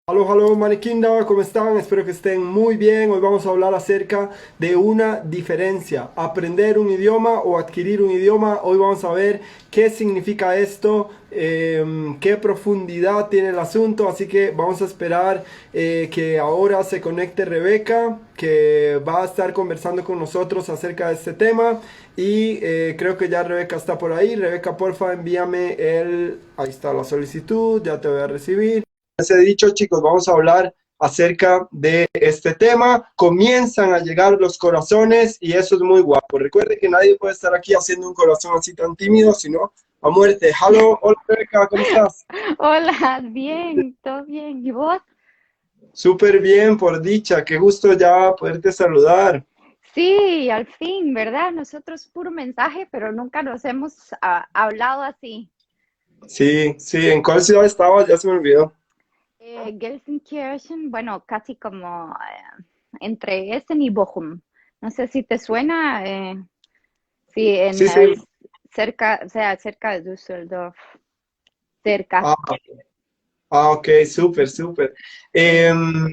Aló, Maniquinda, ¿cómo están? Espero que estén muy bien. Hoy vamos a hablar acerca de una diferencia, aprender un idioma o adquirir un idioma. Hoy vamos a ver qué significa esto, qué profundidad tiene el asunto. Así que vamos a esperar que ahora se conecte Rebeca, que va a estar conversando con nosotros acerca de este tema. Y creo que ya Rebeca está por ahí. Rebeca, porfa, envíame el... Ahí está la solicitud, ya te voy a recibir. Les he dicho, chicos, vamos a hablar acerca de este tema. Comienzan a llegar los corazones y eso es muy guapo. Recuerde que nadie puede estar aquí haciendo un corazón así tan tímido, sino a muerte. Hello, hola Rebeca, ¿cómo estás? Hola, bien, todo bien. ¿Y vos? Súper bien, por dicha. Qué gusto ya poderte saludar. Sí, al fin, ¿verdad? Nosotros puro mensaje, pero nunca nos hemos hablado así. Sí, sí, ¿en cuál ciudad estabas? Ya se me olvidó. Gelsenkirchen, bueno, casi como entre Essen y Bochum. No sé si te suena, sí, Sí, sí. cerca, o sea, cerca de Düsseldorf, cerca. Ah, ok, súper, súper. Sí.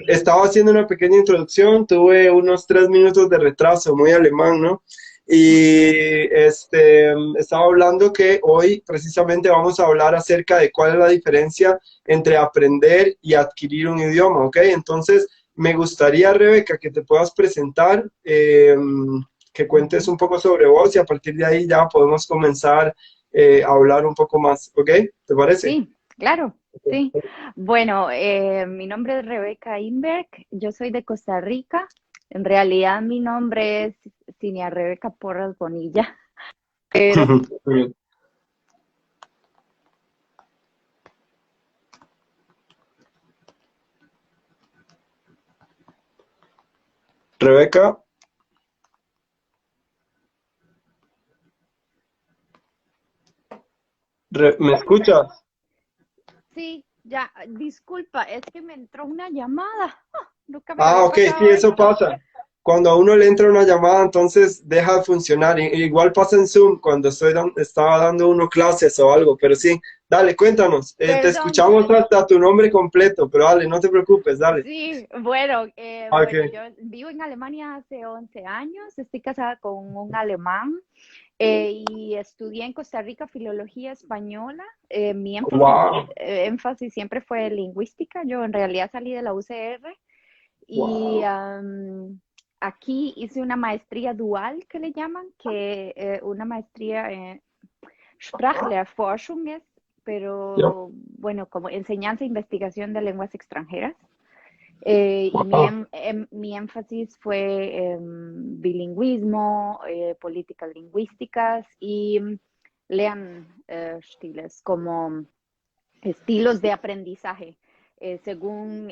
Estaba haciendo una pequeña introducción, tuve unos 3 minutos de retraso, muy alemán, ¿no? Y estaba hablando que hoy precisamente vamos a hablar acerca de cuál es la diferencia entre aprender y adquirir un idioma, ¿ok? Entonces, me gustaría, Rebeca, que te puedas presentar, que cuentes un poco sobre vos y a partir de ahí ya podemos comenzar a hablar un poco más, ¿ok? ¿Te parece? Sí, claro, sí. Bueno, mi nombre es Rebeca Inberg, yo soy de Costa Rica. En realidad mi nombre es Cinia Rebeca Porras Bonilla, pero Rebeca, ¿me escuchas? sí, ya, disculpa, es que me entró una llamada. Nunca me Ah, había ok, sí, pasado eso esto. pasa. Cuando a uno le entra una llamada, entonces deja de funcionar. Igual pasa en Zoom cuando estaba dando uno clases o algo, pero sí, dale, cuéntanos. Te Perdón. escuchamos hasta tu nombre completo, pero dale, no te preocupes, dale. Sí, bueno, Ok, bueno, yo vivo en Alemania hace 11 años, estoy casada con un alemán. Y estudié en Costa Rica filología española. wow, Énfasis siempre fue lingüística. Yo en realidad salí de la UCR y wow, aquí hice una maestría dual que le llaman, que una maestría en Sprachlehrforschung es, ya, pero bueno, como enseñanza e investigación de lenguas extranjeras. Y wow, mi énfasis fue bilingüismo, políticas lingüísticas y Lernstiles, como estilos de aprendizaje, según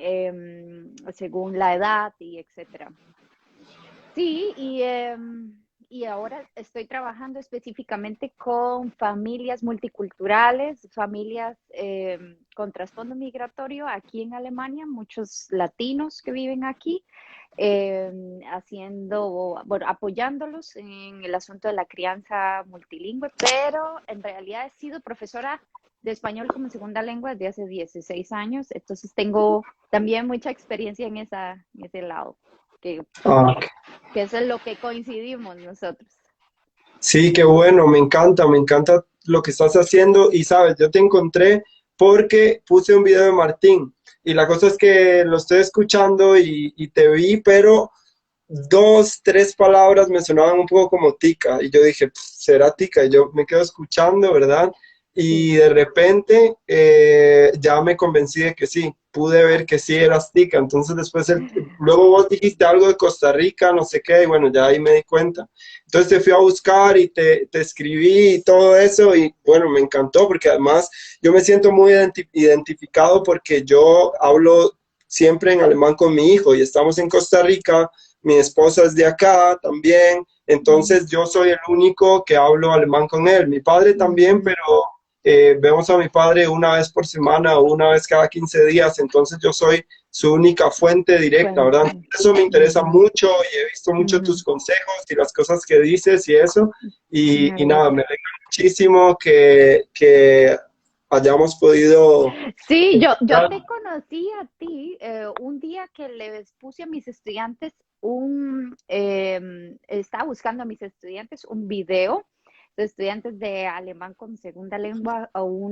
la edad y etcétera. Sí, y ahora estoy trabajando específicamente con familias multiculturales, familias con trasfondo migratorio aquí en Alemania, muchos latinos que viven aquí, bueno, apoyándolos en el asunto de la crianza multilingüe, pero en realidad he sido profesora de español como segunda lengua desde hace 16 años, entonces tengo también mucha experiencia en ese lado. Que ah, que eso es lo que coincidimos nosotros. sí, qué bueno, me encanta lo que estás haciendo y sabes, yo te encontré porque puse un video de Martín y la cosa es que lo estoy escuchando y te vi, pero dos, tres palabras me sonaban un poco como tica y yo dije, ¿será tica? Y yo me quedo escuchando, ¿verdad? Sí. Y de repente ya me convencí de que sí, pude ver que sí eras tica. Entonces después, luego vos dijiste algo de Costa Rica, no sé qué, y bueno, ya ahí me di cuenta. Entonces te fui a buscar y te escribí y todo eso y bueno, me encantó porque además yo me siento muy identificado porque yo hablo siempre en alemán con mi hijo y estamos en Costa Rica, mi esposa es de acá también, Mm, entonces yo soy el único que hablo alemán con él. Mi padre también, mm, pero vemos a mi padre una vez por semana o una vez cada 15 días, entonces yo soy su única fuente directa, ¿verdad? fuente. Eso me interesa Ujú, mucho y he visto mucho tus ujú. consejos y las cosas que dices y eso, Me y nada, alegra. me alegra muchísimo hayamos podido... Sí, yo te conocí a ti un día que les puse a mis estudiantes estaba buscando a mis estudiantes un video de estudiantes de alemán como segunda lengua o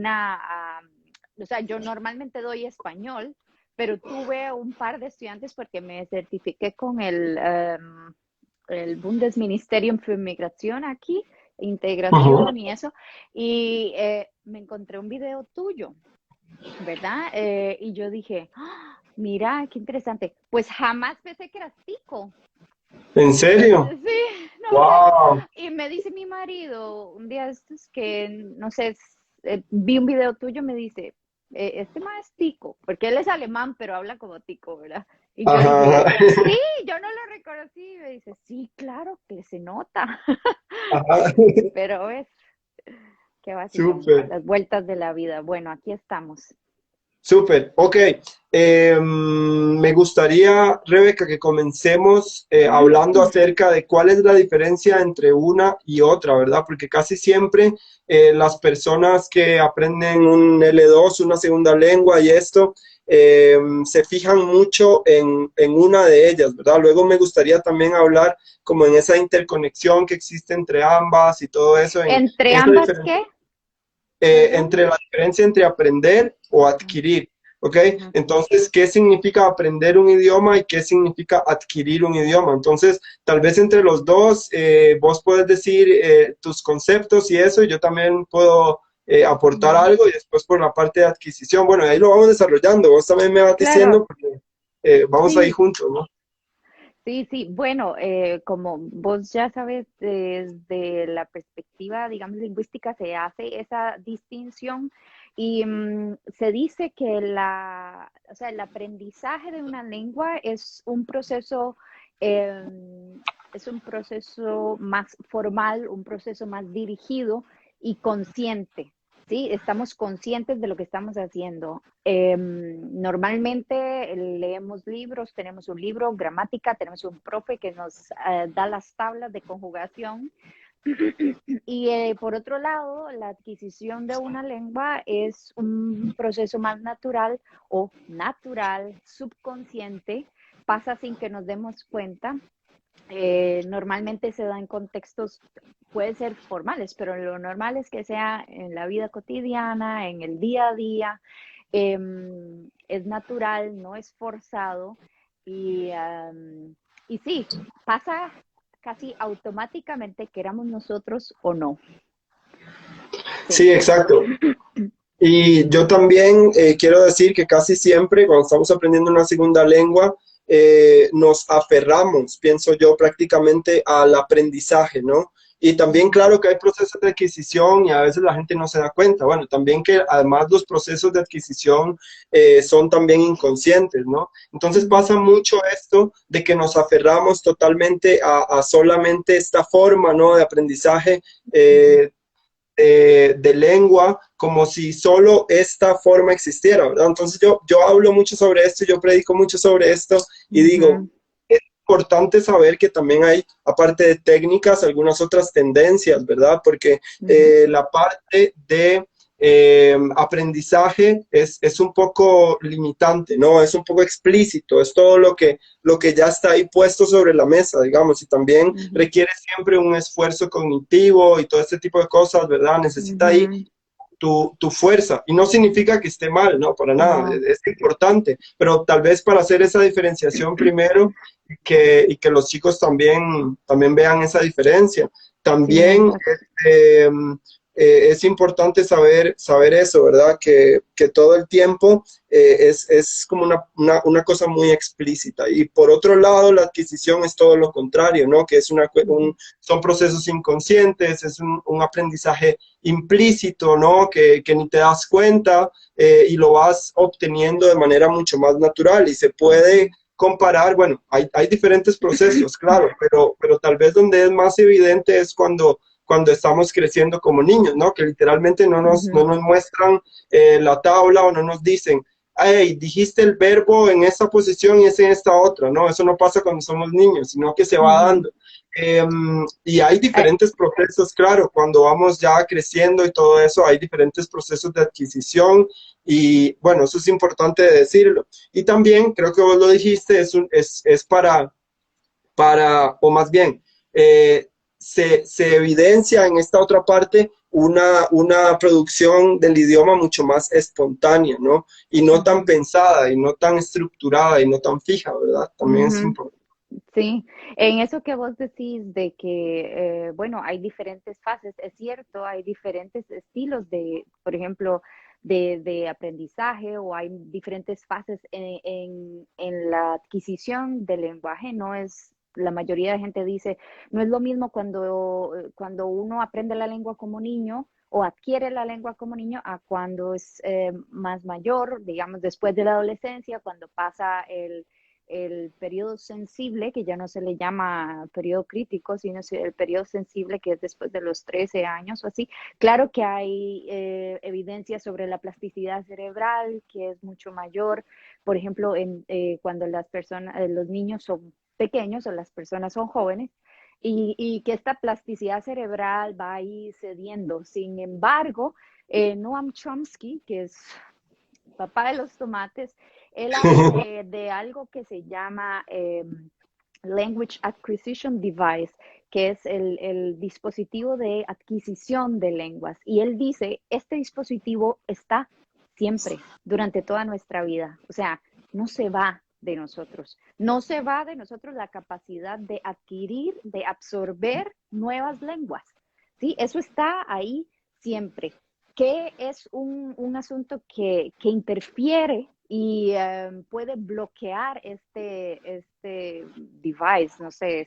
sea, yo normalmente doy español, pero tuve un par de estudiantes porque me certifiqué con el Bundesministerium für Migración aquí, Ujú. integración y eso, y me encontré un video tuyo, ¿verdad? Y yo dije, "Ah, mira, qué interesante. Pues jamás pensé que eras tico. ¿En serio? Sí, no sé. ¡Wow! Y me dice mi marido un día estos que, no sé, vi un video tuyo, me dice, este más es tico, porque él es alemán, pero habla como tico, ¿verdad? Y yo Ajá, dije, ajá, sí, yo no lo reconocí. Y me dice, sí, claro que se nota. ajá. Pero es, qué vacilón, Súper. las vueltas de la vida. Bueno, aquí estamos. Súper, ok. Me gustaría, Rebeca, que comencemos hablando acerca de cuál es la diferencia entre una y otra, ¿verdad? Porque casi siempre las personas que aprenden un L2, una segunda lengua y esto, se fijan mucho en una de ellas, ¿verdad? Luego me gustaría también hablar como en esa interconexión que existe entre ambas y todo eso, en ¿Entre esa ambas diferencia qué? Perdón. entre la diferencia entre aprender o adquirir, ¿ok? Ujú. Entonces, ¿qué significa aprender un idioma y qué significa adquirir un idioma? Entonces, tal vez entre los dos, vos puedes decir tus conceptos y eso, y yo también puedo aportar Ujú. algo y después por la parte de adquisición, bueno, ahí lo vamos desarrollando, vos también me vas Claro, diciendo, porque vamos ahí sí, juntos, ¿no? sí, sí. Bueno, como vos ya sabes, desde la perspectiva, digamos, lingüística se hace esa distinción y se dice que o sea, el aprendizaje de una lengua es un proceso más formal, un proceso más dirigido y consciente. Sí, estamos conscientes de lo que estamos haciendo. Normalmente leemos libros, tenemos un libro, gramática, tenemos un profe que nos da las tablas de conjugación. Y por otro lado, la adquisición de una lengua es un proceso más natural o natural, subconsciente, pasa sin que nos demos cuenta. Normalmente se da en contextos, puede ser formales, pero lo normal es que sea en la vida cotidiana, en el día a día, es natural, no es forzado y sí, pasa casi automáticamente, queramos nosotros o no. Sí. Sí, exacto. Y yo también quiero decir que casi siempre cuando estamos aprendiendo una segunda lengua, nos aferramos, pienso yo, prácticamente al aprendizaje, ¿no? Y también, Ujú, claro que hay procesos de adquisición y a veces la gente no se da cuenta. Bueno, también que además los procesos de adquisición son también inconscientes, ¿no? Entonces ujú, pasa mucho esto de que nos aferramos totalmente a solamente esta forma, ¿no? De aprendizaje. ujú, De lengua como si solo esta forma existiera, ¿verdad? Entonces yo hablo mucho sobre esto, yo predico mucho sobre esto y digo, ujú, es importante saber que también hay, aparte de técnicas, algunas otras tendencias, ¿verdad? Porque ujú, la parte de aprendizaje es un poco limitante, ¿no? Es un poco explícito, es todo lo que ya está ahí puesto sobre la mesa, digamos, y también ujú, requiere siempre un esfuerzo cognitivo y todo este tipo de cosas, ¿verdad? Necesita ahí ujú. tu fuerza. Y no significa que esté mal, ¿no? Para nada, No. es importante, pero tal vez para hacer esa diferenciación primero y que los chicos también vean esa diferencia. Sí, También exacto. es importante saber eso, ¿verdad? Que todo el tiempo es como una cosa muy explícita. Y por otro lado, la adquisición es todo lo contrario, ¿no? Que es Ujú, son procesos inconscientes, es un aprendizaje implícito, ¿no? Que ni te das cuenta y lo vas obteniendo de manera mucho más natural y se puede ujú. comparar, bueno, hay diferentes procesos, claro, pero tal vez donde es más evidente es cuando estamos creciendo como niños, ¿no? Que literalmente no Ujú, nos muestran la tabla o no nos dicen, hey, dijiste el verbo en esta posición y es en esta otra, ¿no? Eso no pasa cuando somos niños, sino que se va ujú, dando. Y hay Eh, diferentes procesos, claro, cuando vamos ya creciendo y todo eso, hay diferentes procesos de adquisición y bueno, eso es importante decirlo. Y también, creo que vos lo dijiste, es o más bien, se evidencia en esta otra parte una producción del idioma mucho más espontánea, ¿no? Y no tan ujú, pensada, y no tan estructurada, y no tan fija, ¿verdad? También es ujú. importante. Sí, en eso que vos decís de que, bueno, hay diferentes fases, es cierto, hay diferentes estilos de, por ejemplo, de aprendizaje o hay diferentes fases en la adquisición del lenguaje, no es, la mayoría de gente dice, no es lo mismo cuando uno aprende la lengua como niño o adquiere la lengua como niño a cuando es más mayor, digamos, después de la adolescencia, cuando pasa el periodo sensible, que ya no se le llama periodo crítico, sino el periodo sensible, que es después de los 13 años o así. Claro que hay evidencia sobre la plasticidad cerebral, que es mucho mayor, por ejemplo, cuando las personas, los niños son pequeños o las personas son jóvenes, y que esta plasticidad cerebral va ahí cediendo. Sin embargo, Noam Chomsky, que es papá de los tomates, él habla de algo que se llama Language Acquisition Device, que es el dispositivo de adquisición de lenguas. Y él dice, este dispositivo está siempre, durante toda nuestra vida. O sea, no se va de nosotros. No se va de nosotros la capacidad de adquirir, de absorber nuevas lenguas. ¿Sí? Eso está ahí siempre, que es un asunto que interfiere y puede bloquear este device, no sé,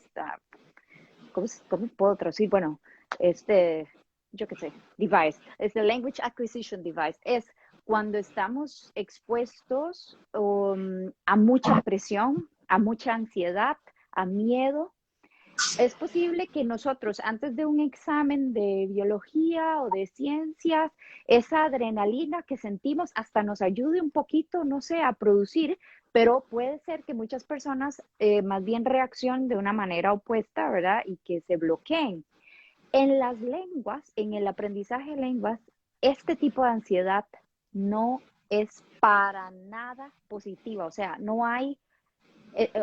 ¿cómo puedo traducir? Bueno, este, yo qué sé, device, es el Language Acquisition Device, es cuando estamos expuestos a mucha presión, a mucha ansiedad, a miedo. Es posible que nosotros, antes de un examen de biología o de ciencias, esa adrenalina que sentimos hasta nos ayude un poquito, no sé, a producir, pero puede ser que muchas personas más bien reaccionen de una manera opuesta, ¿verdad? Y que se bloqueen. En las lenguas, en el aprendizaje de lenguas, este tipo de ansiedad no es para nada positiva, o sea, no hay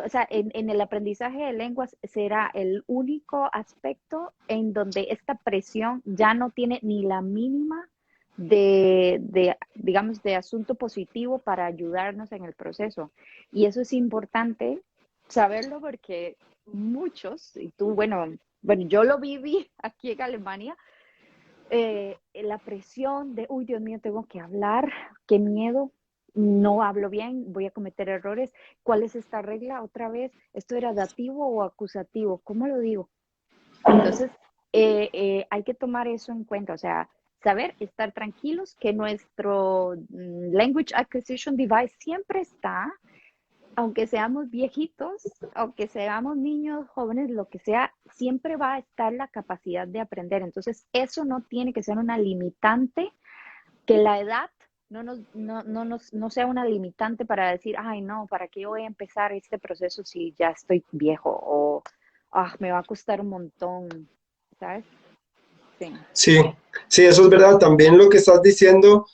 o sea, en el aprendizaje de lenguas será el único aspecto en donde esta presión ya no tiene ni la mínima digamos, de asunto positivo para ayudarnos en el proceso. Y eso es importante saberlo porque muchos, y tú, bueno, yo lo viví aquí en Alemania, la presión de, uy, Dios mío, tengo que hablar, qué miedo, no hablo bien, voy a cometer errores. ¿Cuál es esta regla? Otra vez, ¿esto era dativo o acusativo? ¿Cómo lo digo? Entonces, hay que tomar eso en cuenta, o sea, saber estar tranquilos que nuestro Language Acquisition Device siempre está, aunque seamos viejitos, aunque seamos niños, jóvenes, lo que sea, siempre va a estar la capacidad de aprender. Entonces, eso no tiene que ser una limitante, que la edad no sea una limitante para decir, ay, no, ¿para qué yo voy a empezar este proceso si ya estoy viejo? O, me va a costar un montón, ¿sabes? Sí. Sí, sí, eso es verdad. También lo que estás diciendo,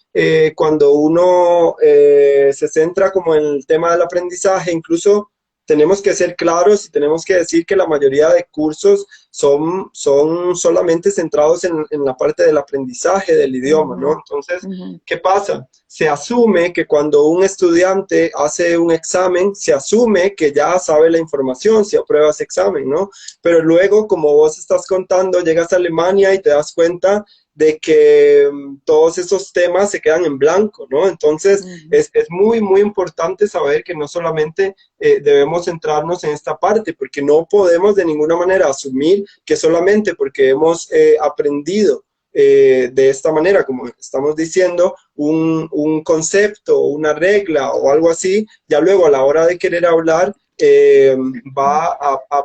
cuando uno se centra como en el tema del aprendizaje, incluso tenemos que ser claros y tenemos que decir que la mayoría de cursos son solamente centrados en la parte del aprendizaje del idioma, ¿no? Ujú, Entonces, ujú, ¿qué pasa? Se asume que cuando un estudiante hace un examen, se asume que ya sabe la información si aprueba ese examen, ¿no? Pero luego, como vos estás contando, llegas a Alemania y te das cuenta de que todos esos temas se quedan en blanco, ¿no? Entonces, ujú, es muy, muy importante saber que no solamente debemos centrarnos en esta parte, porque no podemos de ninguna manera asumir que solamente porque hemos aprendido de esta manera, como estamos diciendo, un concepto, una regla o algo así, ya luego a la hora de querer hablar,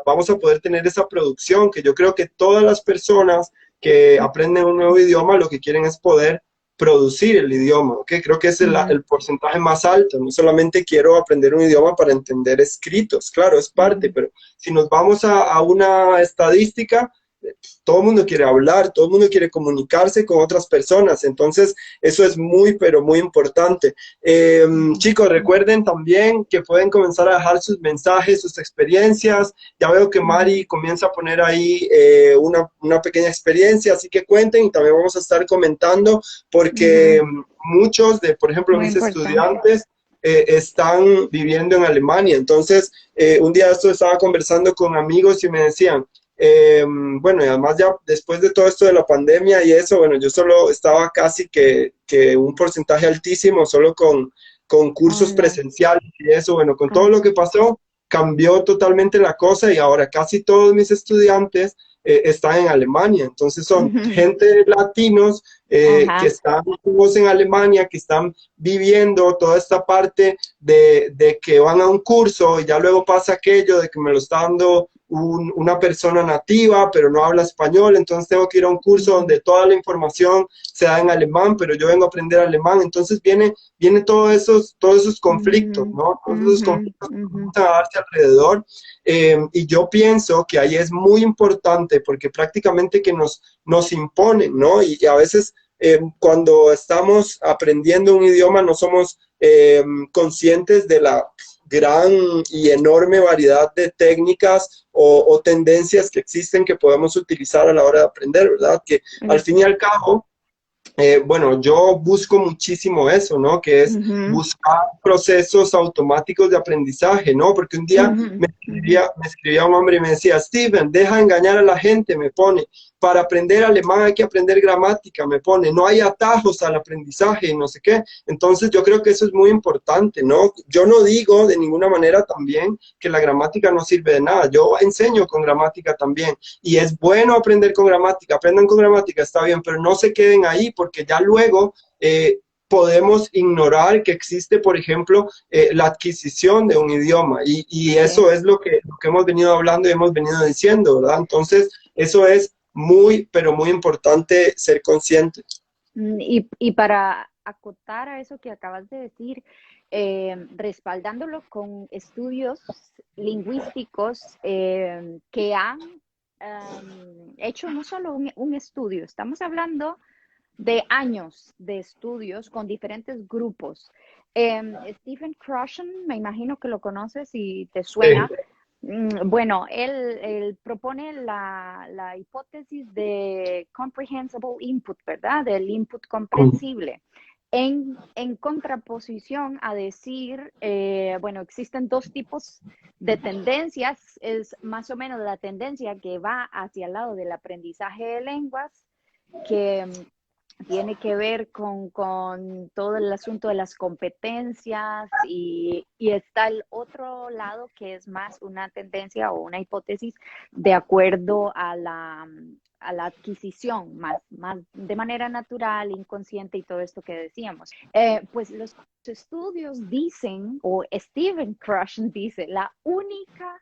vamos a poder tener esa producción que yo creo que todas las personas que aprenden un nuevo idioma lo que quieren es poder producir el idioma, ¿ok? Creo que ese es Ujú, el porcentaje más alto. No solamente quiero aprender un idioma para entender escritos, claro, es parte, ujú, pero si nos vamos a una estadística, todo el mundo quiere hablar, todo el mundo quiere comunicarse con otras personas, entonces eso es muy, pero muy importante. ujú, Chicos, recuerden también que pueden comenzar a dejar sus mensajes, sus experiencias. Ya veo que ujú, Mari comienza a poner ahí una pequeña experiencia, así que cuenten y también vamos a estar comentando porque ujú. muchos de, por ejemplo, Muy mis importante. estudiantes están viviendo en Alemania. Entonces, un día esto estaba conversando con amigos y me decían, bueno, y además ya después de todo esto de la pandemia y eso, bueno, yo solo estaba casi que un porcentaje altísimo solo con cursos Online. presenciales y eso, bueno, con todo lo Ajá. que pasó, cambió totalmente la cosa y ahora casi todos mis estudiantes están en Alemania. Entonces son Ujú. gente latinos que Ajá. están en Alemania, que están viviendo toda esta parte de que van a un curso y ya luego pasa aquello de que me lo está dando una persona nativa, pero no habla español, entonces tengo que ir a un curso Ujú, donde toda la información se da en alemán, pero yo vengo a aprender alemán, entonces viene todos esos conflictos, ujú, ¿no? Todos esos ujú, conflictos que ujú. comienzan a darse alrededor, y yo pienso que ahí es muy importante porque prácticamente que nos imponen, ¿no? Y a veces cuando estamos aprendiendo un idioma no somos conscientes de la gran y enorme variedad de técnicas o tendencias que existen que podemos utilizar a la hora de aprender, ¿verdad? Que al Es- fin y al cabo bueno, yo busco muchísimo eso, ¿no? Que es ujú, buscar procesos automáticos de aprendizaje, ¿no? Porque un día ujú, ujú. me escribía un hombre y me decía, Steven, deja de engañar a la gente, me pone, para aprender alemán hay que aprender gramática, me pone, no hay atajos al aprendizaje y no sé qué. Entonces yo creo que eso es muy importante, ¿no? Yo no digo de ninguna manera también que la gramática no sirve de nada, yo enseño con gramática también y es bueno aprender con gramática, aprendan con gramática, está bien, pero no se queden ahí porque ya luego podemos ignorar que existe, por ejemplo, la adquisición de un idioma y Sí. eso es lo que hemos venido hablando y hemos venido diciendo, ¿verdad? Entonces, eso es muy, pero muy importante ser consciente. Y para acotar a eso que acabas de decir, respaldándolo con estudios lingüísticos que han hecho no solo un estudio, estamos hablando de años de estudios con diferentes grupos. Stephen Krashen, me imagino que lo conoces y te Sí. suena. Bueno, él propone la hipótesis de comprehensible input, ¿verdad? Del input comprensible. En contraposición a decir, bueno, existen dos tipos de tendencias, es más o menos la tendencia que va hacia el lado del aprendizaje de lenguas, que tiene que ver con todo el asunto de las competencias y está el otro lado que es más una tendencia o una hipótesis de acuerdo a la adquisición, más de manera natural, inconsciente y todo esto que decíamos. Pues los estudios dicen, o Steven Krashen dice, la única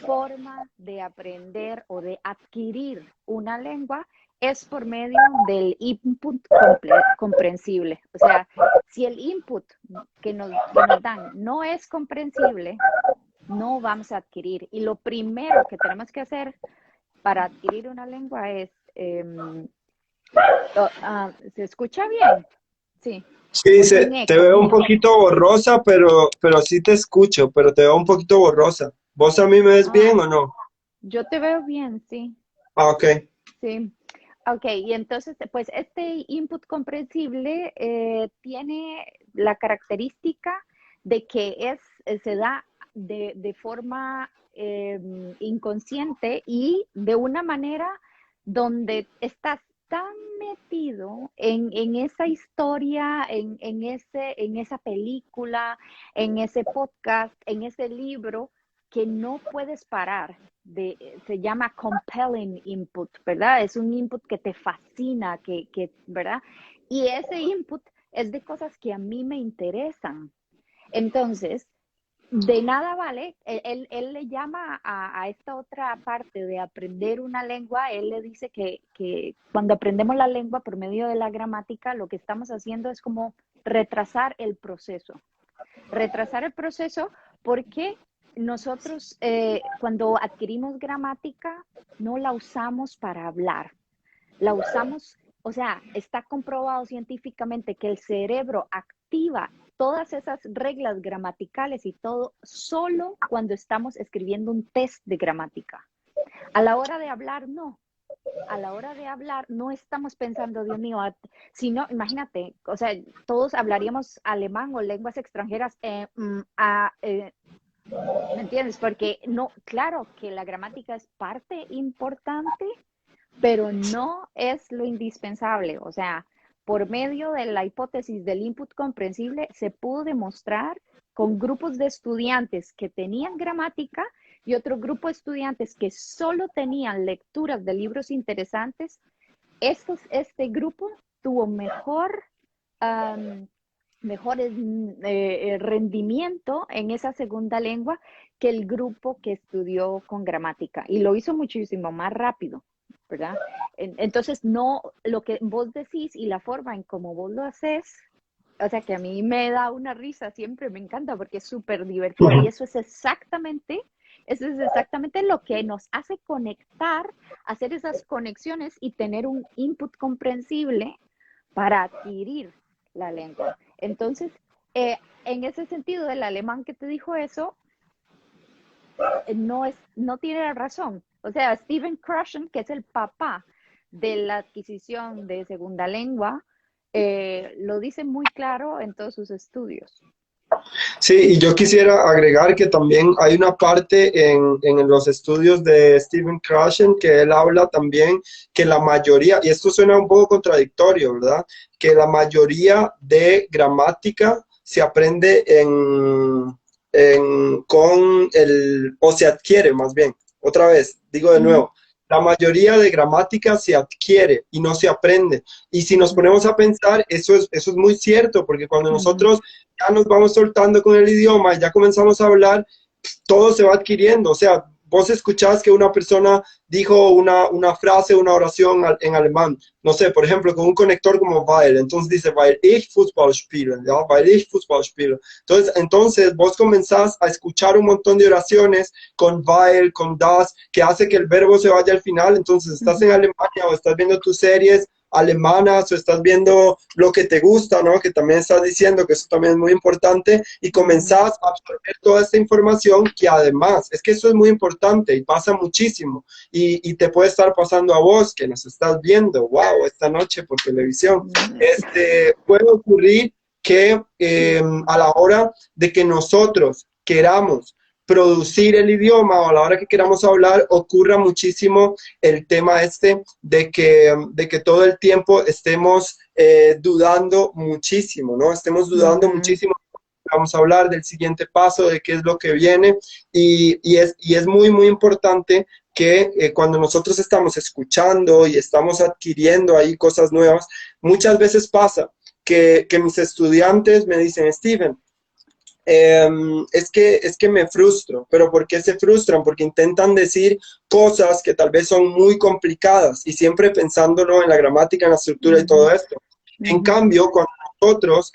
forma de aprender o de adquirir una lengua es por medio del input comprensible. O sea, si el input que nos dan no es comprensible, no vamos a adquirir. Y lo primero que tenemos que hacer para adquirir una lengua es, ¿se escucha bien? Sí, Sí, o es un te eco. veo un poquito borrosa, pero sí te escucho, pero te veo un poquito borrosa. ¿Vos a mí me ves bien Ah, o no? yo te veo bien, sí, Ah, ok. sí. Ok, y entonces, pues este input comprensible tiene la característica de que se da de forma inconsciente y de una manera donde estás tan metido en esa historia, en esa película, en ese podcast, en ese libro, que no puedes parar se llama compelling input, ¿verdad? Es un input que te fascina, ¿verdad? Y ese input es de cosas que a mí me interesan. Entonces, de nada vale, él le llama a esta otra parte de aprender una lengua, él le dice que cuando aprendemos la lengua por medio de la gramática, lo que estamos haciendo es como retrasar el proceso. Retrasar el proceso porque nosotros cuando adquirimos gramática no la usamos para hablar, la usamos, o sea, está comprobado científicamente que el cerebro activa todas esas reglas gramaticales y todo solo cuando estamos escribiendo un test de gramática. A la hora de hablar, no. A la hora de hablar no estamos pensando, Dios mío, sino, imagínate, o sea, todos hablaríamos alemán o lenguas extranjeras, ¿me entiendes? Porque no, claro que la gramática es parte importante, pero no es lo indispensable. O sea, por medio de la hipótesis del input comprensible, se pudo demostrar con grupos de estudiantes que tenían gramática y otro grupo de estudiantes que solo tenían lecturas de libros interesantes. Este grupo tuvo mejor rendimiento en esa segunda lengua que el grupo que estudió con gramática y lo hizo muchísimo más rápido, ¿verdad? Entonces, no, lo que vos decís y la forma en cómo vos lo haces, o sea, que a mí me da una risa siempre, me encanta porque es súper divertido y eso es exactamente lo que nos hace conectar, hacer esas conexiones y tener un input comprensible para adquirir la lengua. Entonces, en ese sentido, el alemán que te dijo eso, no tiene razón. O sea, Stephen Krashen, que es el papá de la adquisición de segunda lengua, lo dice muy claro en todos sus estudios. Sí, y yo quisiera agregar que también hay una parte en los estudios de Stephen Krashen que él habla también que la mayoría, y esto suena un poco contradictorio, ¿verdad? Que la mayoría de gramática se aprende o se adquiere más bien. Otra vez, digo de nuevo, la mayoría de gramática se adquiere y no se aprende. Y si nos ponemos a pensar, eso es muy cierto, porque cuando nosotros ya nos vamos soltando con el idioma y ya comenzamos a hablar, todo se va adquiriendo. O sea, vos escuchás que una persona dijo una frase, una oración en alemán, no sé, por ejemplo, con un conector como weil, entonces dice, weil ich Fußball spiele, ¿ya? Weil ich Fußball spiele. Entonces vos comenzás a escuchar un montón de oraciones con weil, con das, que hace que el verbo se vaya al final, entonces estás en Alemania o estás viendo tus series alemanas o estás viendo lo que te gusta, ¿no? Que también estás diciendo que eso también es muy importante y comenzás a absorber toda esta información que además, es que eso es muy importante y pasa muchísimo y te puede estar pasando a vos que nos estás viendo, wow, esta noche por televisión, puede ocurrir que a la hora de que nosotros queramos producir el idioma o a la hora que queramos hablar, ocurra muchísimo el tema de que todo el tiempo estemos dudando muchísimo, ¿no? Estemos dudando muchísimo. Vamos a hablar del siguiente paso, de qué es lo que viene y es muy, muy importante que cuando nosotros estamos escuchando y estamos adquiriendo ahí cosas nuevas, muchas veces pasa que mis estudiantes me dicen, Steven, es que me frustro, pero ¿por qué se frustran? Porque intentan decir cosas que tal vez son muy complicadas y siempre pensándolo en la gramática, en la estructura y todo esto. En cambio, cuando nosotros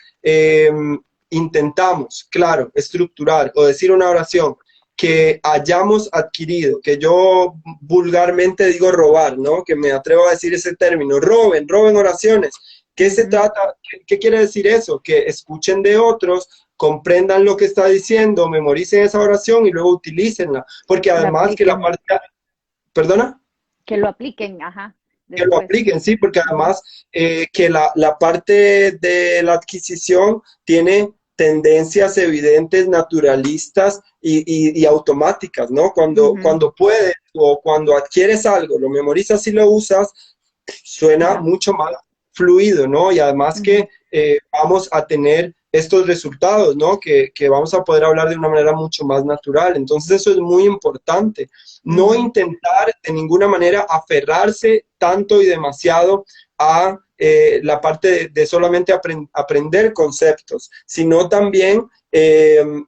intentamos, claro, estructurar o decir una oración que hayamos adquirido, que yo vulgarmente digo robar, ¿no? Que me atrevo a decir ese término, roben oraciones. ¿Qué se trata? ¿Qué quiere decir eso? Que escuchen de otros, comprendan lo que está diciendo, memoricen esa oración y luego utilícenla. Porque además que la parte... ¿Perdona? Que lo apliquen, ajá. Después. Que lo apliquen, sí, porque además que la parte de la adquisición tiene tendencias evidentes, naturalistas y automáticas, ¿no? Cuando puedes o cuando adquieres algo, lo memorizas y lo usas, suena mucho más fluido, ¿no? Y además que vamos a tener estos resultados, ¿no? Que vamos a poder hablar de una manera mucho más natural. Entonces eso es muy importante. No intentar de ninguna manera aferrarse tanto y demasiado a la parte de solamente aprender conceptos, sino también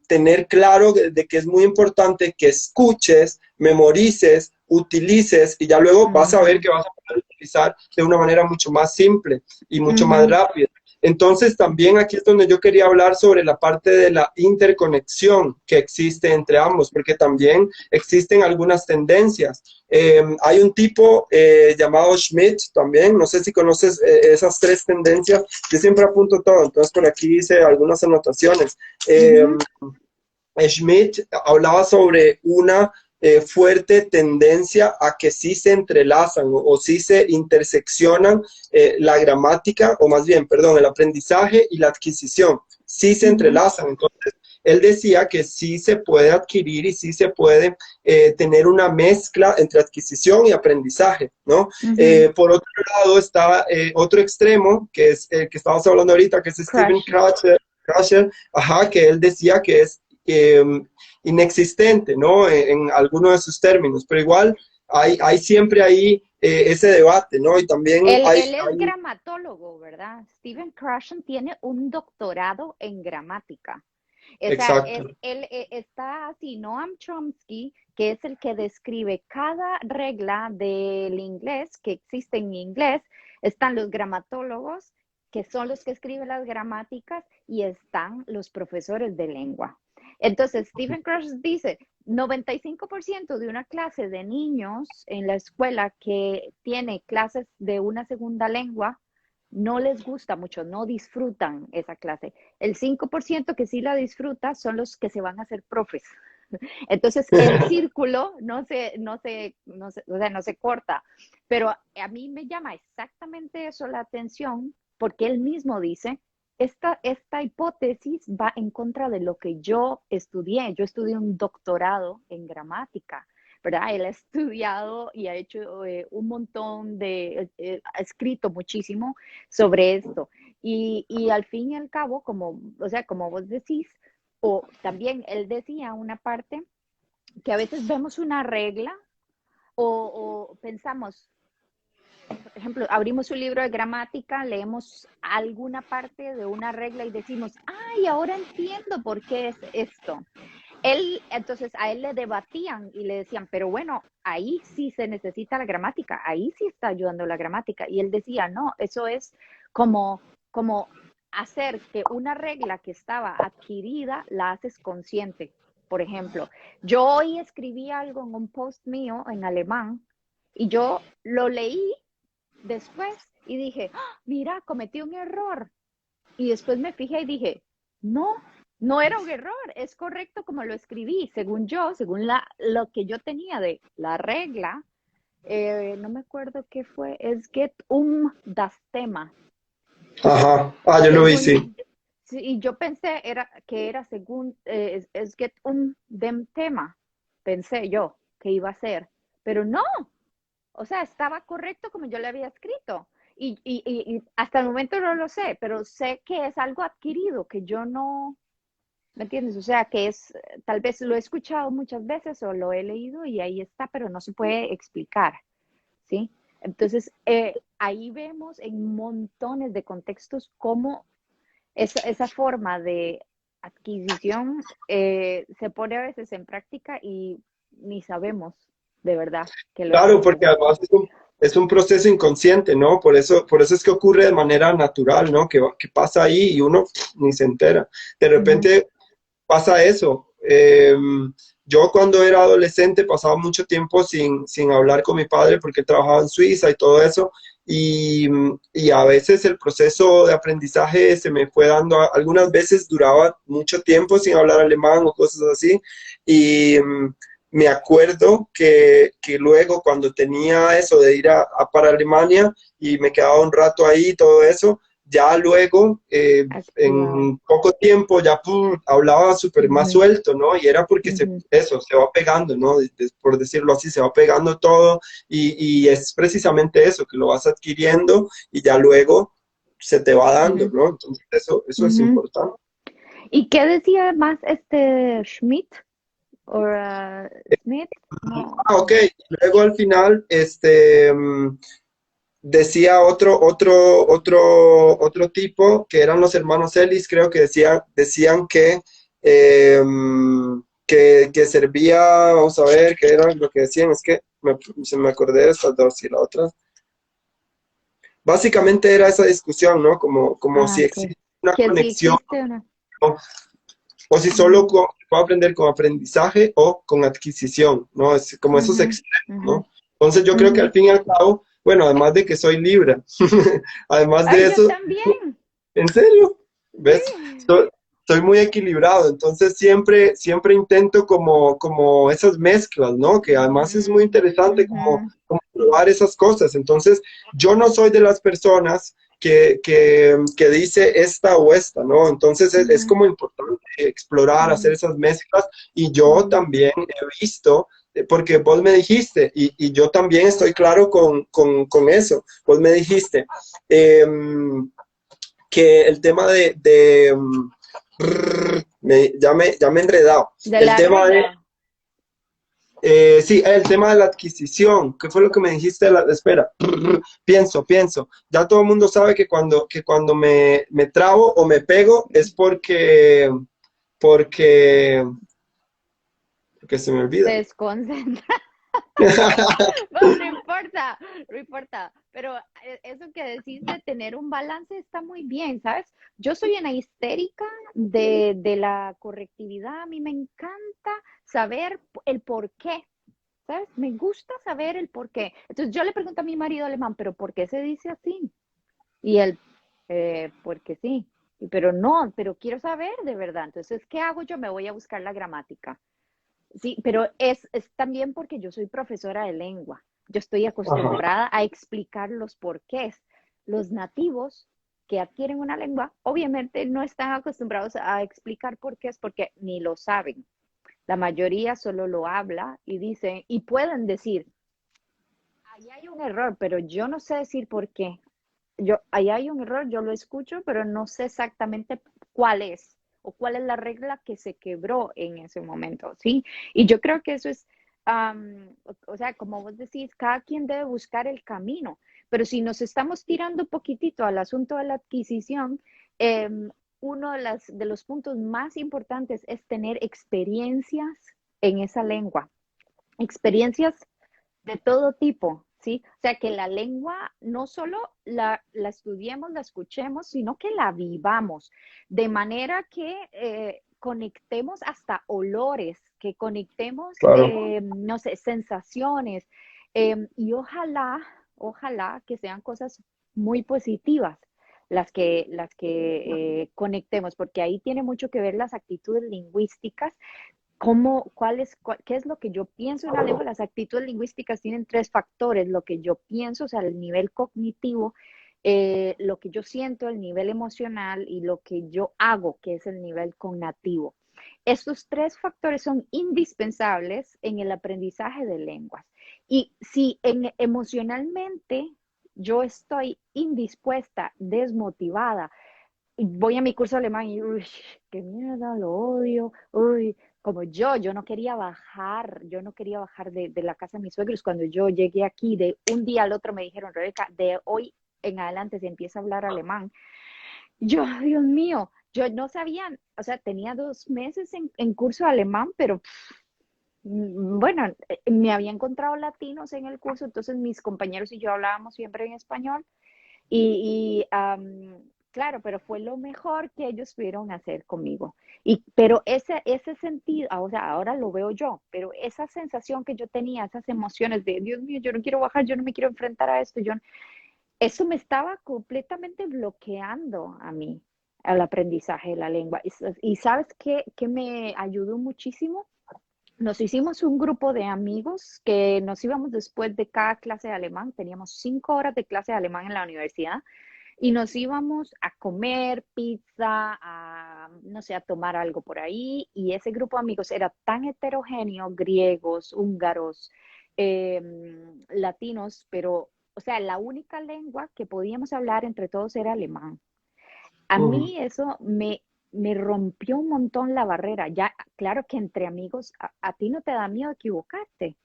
tener claro de que es muy importante que escuches, memorices, utilices y ya luego vas a ver que vas a poder utilizar de una manera mucho más simple y mucho más rápida. Entonces también aquí es donde yo quería hablar sobre la parte de la interconexión que existe entre ambos, porque también existen algunas tendencias. Hay un tipo llamado Schmidt también, no sé si conoces esas tres tendencias, yo siempre apunto todo, entonces por aquí hice algunas anotaciones. Schmidt hablaba sobre una fuerte tendencia a que sí se entrelazan o sí se interseccionan la gramática, o más bien, perdón, el aprendizaje y la adquisición, sí se entrelazan. Entonces, él decía que sí se puede adquirir y sí se puede tener una mezcla entre adquisición y aprendizaje, ¿no? Por otro lado está otro extremo, que es el que estamos hablando ahorita, que es Steven Krasher, ajá, que él decía que es inexistente, ¿no? En algunos de sus términos, pero igual hay siempre ahí ese debate, ¿no? Y también él es gramatólogo, ¿verdad? Steven Krashen tiene un doctorado en gramática. O sea, exacto. está así, Noam Chomsky, que es el que describe cada regla del inglés que existe en inglés. Están los gramatólogos, que son los que escriben las gramáticas, y están los profesores de lengua. Entonces, Stephen Krashen dice, 95% de una clase de niños en la escuela que tiene clases de una segunda lengua, no les gusta mucho, no disfrutan esa clase. El 5% que sí la disfruta son los que se van a hacer profes. Entonces, el círculo no se corta. Pero a mí me llama exactamente eso la atención, porque él mismo dice, esta hipótesis va en contra de lo que yo estudié. Yo estudié un doctorado en gramática, ¿verdad? Él ha estudiado y ha hecho un montón ha escrito muchísimo sobre esto. Y al fin y al cabo, como vos decís, o también él decía una parte que a veces vemos una regla o pensamos, por ejemplo, abrimos un libro de gramática, leemos alguna parte de una regla y decimos, ay, ahora entiendo por qué es esto. Entonces a él le debatían y le decían, pero bueno, ahí sí se necesita la gramática, ahí sí está ayudando la gramática. Y él decía, no, eso es como hacer que una regla que estaba adquirida la haces consciente. Por ejemplo, yo hoy escribí algo en un post mío en alemán y yo lo leí después y dije, ¡ah! Mira, cometí un error. Y después me fijé y dije, no, no era un error, es correcto como lo escribí, según yo, según lo que yo tenía de la regla. No me acuerdo qué fue, es get das Thema. Ajá, yo lo vi, sí. Sí, y yo pensé que era según, es get dem Thema, pensé yo que iba a ser, pero no, o sea, estaba correcto como yo le había escrito. Y hasta el momento no lo sé, pero sé que es algo adquirido, que yo no, ¿me entiendes? O sea, que tal vez lo he escuchado muchas veces o lo he leído y ahí está, pero no se puede explicar, ¿sí? Entonces, ahí vemos en montones de contextos cómo esa forma de adquisición se pone a veces en práctica y ni sabemos de verdad que lo Claro, estamos porque haciendo. además es un proceso inconsciente, ¿no? Por eso es que ocurre de manera natural, ¿no? Que pasa ahí y uno ni se entera. De Ujú, repente pasa eso. Yo cuando era adolescente pasaba mucho tiempo sin hablar con mi padre porque él trabajaba en Suiza y todo eso. Y a veces el proceso de aprendizaje se me fue dando, algunas veces duraba mucho tiempo sin hablar alemán o cosas así. Y me acuerdo que luego cuando tenía eso de ir para Alemania y me quedaba un rato ahí y todo eso, ya luego, activado. en poco tiempo, ya hablaba súper más Ujú, suelto, ¿no? Y era porque ujú, se va pegando, ¿no? Por decirlo así, se va pegando todo y es precisamente eso, que lo vas adquiriendo y ya luego se te va dando, ujú, ¿no? Entonces, eso es ujú. importante. ¿Y qué decía más este Schmidt? ¿O Smith? No. Ok. Luego al final, decía otro tipo, que eran los hermanos Ellis, creo que decían eh, que servía, vamos a ver, qué era lo que decían, es que se me acordé de estas dos y la otra. Básicamente era esa discusión, ¿no? Como Ah, si ok. existe una Que si conexión, existe una. ¿no? O si solo Ujú, puedo aprender con aprendizaje o con adquisición, ¿no? Es como esos ujú, extremos, ujú, ¿no? Entonces yo creo que ujú. al fin y al cabo, bueno, además de que soy Libra, además de Ay, yo eso, también. ¿en serio? ¿Ves? Sí. Soy muy equilibrado, entonces siempre intento como esas mezclas, ¿no? Que además es muy Ujú, interesante ujú, como probar esas cosas. Entonces, yo no soy de las personas que dice esta o esta, ¿no? Entonces, es ujú, como importante explorar, hacer ujú, esas mezclas. Y yo ujú. también he visto, porque vos me dijiste, y yo también estoy claro con eso, vos me dijiste. em, que el tema ya me he enredado. De El la tema regla. sí, el tema de la adquisición, ¿qué fue lo que me dijiste espera, pienso, ya todo el mundo sabe que cuando me trabo o me pego es porque, porque se me Se olvida. desconcentra. Bueno, no importa, no importa. Pero eso que decís de tener un balance está muy bien, ¿sabes? Yo soy una histérica de la correctividad. A mí me encanta saber el por qué, ¿sabes? Me gusta saber el por qué. Entonces yo le pregunto a mi marido alemán, ¿pero por qué se dice así? Y él, porque sí. Pero no, pero quiero saber de verdad. Entonces, ¿qué hago yo? Me voy a buscar la gramática. Sí, pero es también porque yo soy profesora de lengua. Yo estoy Ajá, acostumbrada a explicar los porqués. Los nativos que adquieren una lengua, obviamente no están acostumbrados a explicar porqués porque ni lo saben. La mayoría solo lo habla y dicen, y pueden decir, ahí hay un error, pero yo no sé decir por qué. Ahí hay un error, yo lo escucho, pero no sé exactamente cuál es o cuál es la regla que se quebró en ese momento, ¿sí? Y yo creo que eso es, o sea, como vos decís, cada quien debe buscar el camino, pero si nos estamos tirando poquitito al asunto de la adquisición, eh, uno de los puntos más importantes es tener experiencias en esa lengua, experiencias de todo tipo, ¿sí? O sea, que la lengua no solo la estudiemos, la escuchemos, sino que la vivamos, de manera que conectemos hasta olores, que conectemos, claro. no sé, sensaciones, y ojalá que sean cosas muy positivas las que conectemos, porque ahí tiene mucho que ver las actitudes lingüísticas qué es lo que yo pienso en la lengua. Las actitudes lingüísticas tienen tres factores: lo que yo pienso, o sea, el nivel cognitivo, lo que yo siento, el nivel emocional, y lo que yo hago, que es el nivel cognitivo. Estos tres factores son indispensables en el aprendizaje de lenguas. Y si emocionalmente yo estoy indispuesta, desmotivada, voy a mi curso de alemán y, uy, qué mierda, lo odio, uy, como yo yo no quería bajar de la casa de mis suegros. Cuando yo llegué aquí, de un día al otro me dijeron, Rebeca, de hoy en adelante se empieza a hablar alemán. Yo, Dios mío, yo no sabía, o sea, tenía 2 meses en curso de alemán, pero bueno, me había encontrado latinos en el curso, entonces mis compañeros y yo hablábamos siempre en español. Claro, pero fue lo mejor que ellos pudieron hacer conmigo. Pero ese sentido, o sea, ahora lo veo yo, pero esa sensación que yo tenía, esas emociones de, Dios mío, yo no quiero bajar, yo no me quiero enfrentar a esto, eso me estaba completamente bloqueando a mí, al aprendizaje de la lengua. Y ¿sabes qué me ayudó muchísimo? Nos hicimos un grupo de amigos que nos íbamos después de cada clase de alemán. Teníamos 5 horas de clase de alemán en la universidad y nos íbamos a comer pizza, no sé, a tomar algo por ahí. Y ese grupo de amigos era tan heterogéneo: griegos, húngaros, eh, latinos, pero, o sea, la única lengua que podíamos hablar entre todos era alemán. A Ujú. mí eso me rompió un montón la barrera. Ya, claro que entre amigos, a ti no te da miedo equivocarte,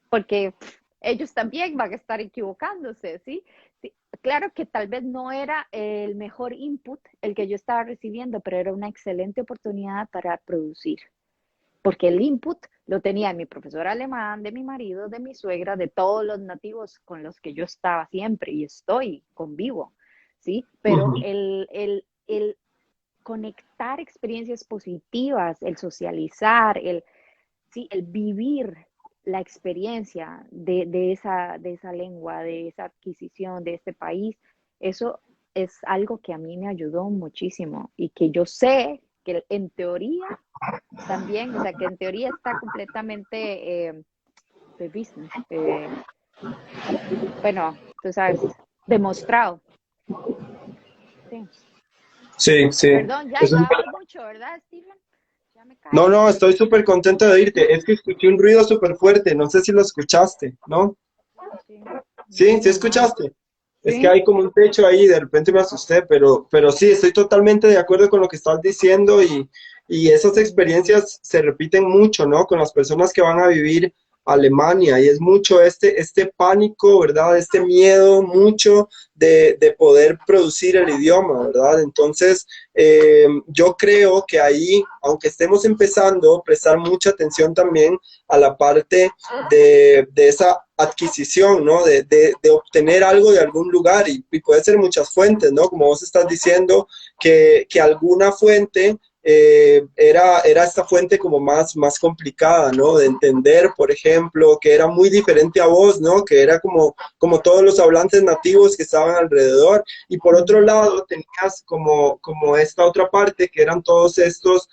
porque ellos también van a estar equivocándose, ¿sí? Sí, claro que tal vez no era el mejor input el que yo estaba recibiendo, pero era una excelente oportunidad para producir, porque el input lo tenía mi profesor alemán, de mi marido, de mi suegra, de todos los nativos con los que yo estaba siempre y estoy convivo, ¿sí? Pero Ujú. el conectar experiencias positivas, el socializar, sí, el vivir la experiencia de esa lengua, de esa adquisición de este país, eso es algo que a mí me ayudó muchísimo y que yo sé que en teoría también, o sea, que en teoría está completamente bewiesen, bueno, tú sabes, demostrado. Sí. Sí, sí. Perdón, Eso ya es hablo mucho, ¿verdad, Steven? Ya me No, callo. no, estoy súper contento de oírte. Es que escuché un ruido súper fuerte. No sé si lo escuchaste, ¿no? Sí, Sí, muy sí normal. escuchaste. Es que Sí. hay como un techo ahí, de repente me asusté, pero sí, estoy totalmente de acuerdo con lo que estás diciendo y esas Ujú, experiencias se repiten mucho, ¿no? Con las personas que van a vivir a Alemania y es mucho este pánico, ¿verdad? Este miedo mucho de poder producir el idioma, ¿verdad? Entonces, yo creo que ahí, aunque estemos empezando, prestar mucha atención también a la parte de esa adquisición, ¿no? De obtener algo de algún lugar y puede ser muchas fuentes, ¿no? Como vos estás diciendo, que alguna fuente era esta fuente como más complicada, ¿no? De entender, por ejemplo, que era muy diferente a vos, ¿no? Que era como todos los hablantes nativos que estaban alrededor. Y por otro ujú, lado, tenías como esta otra parte, que eran todos estos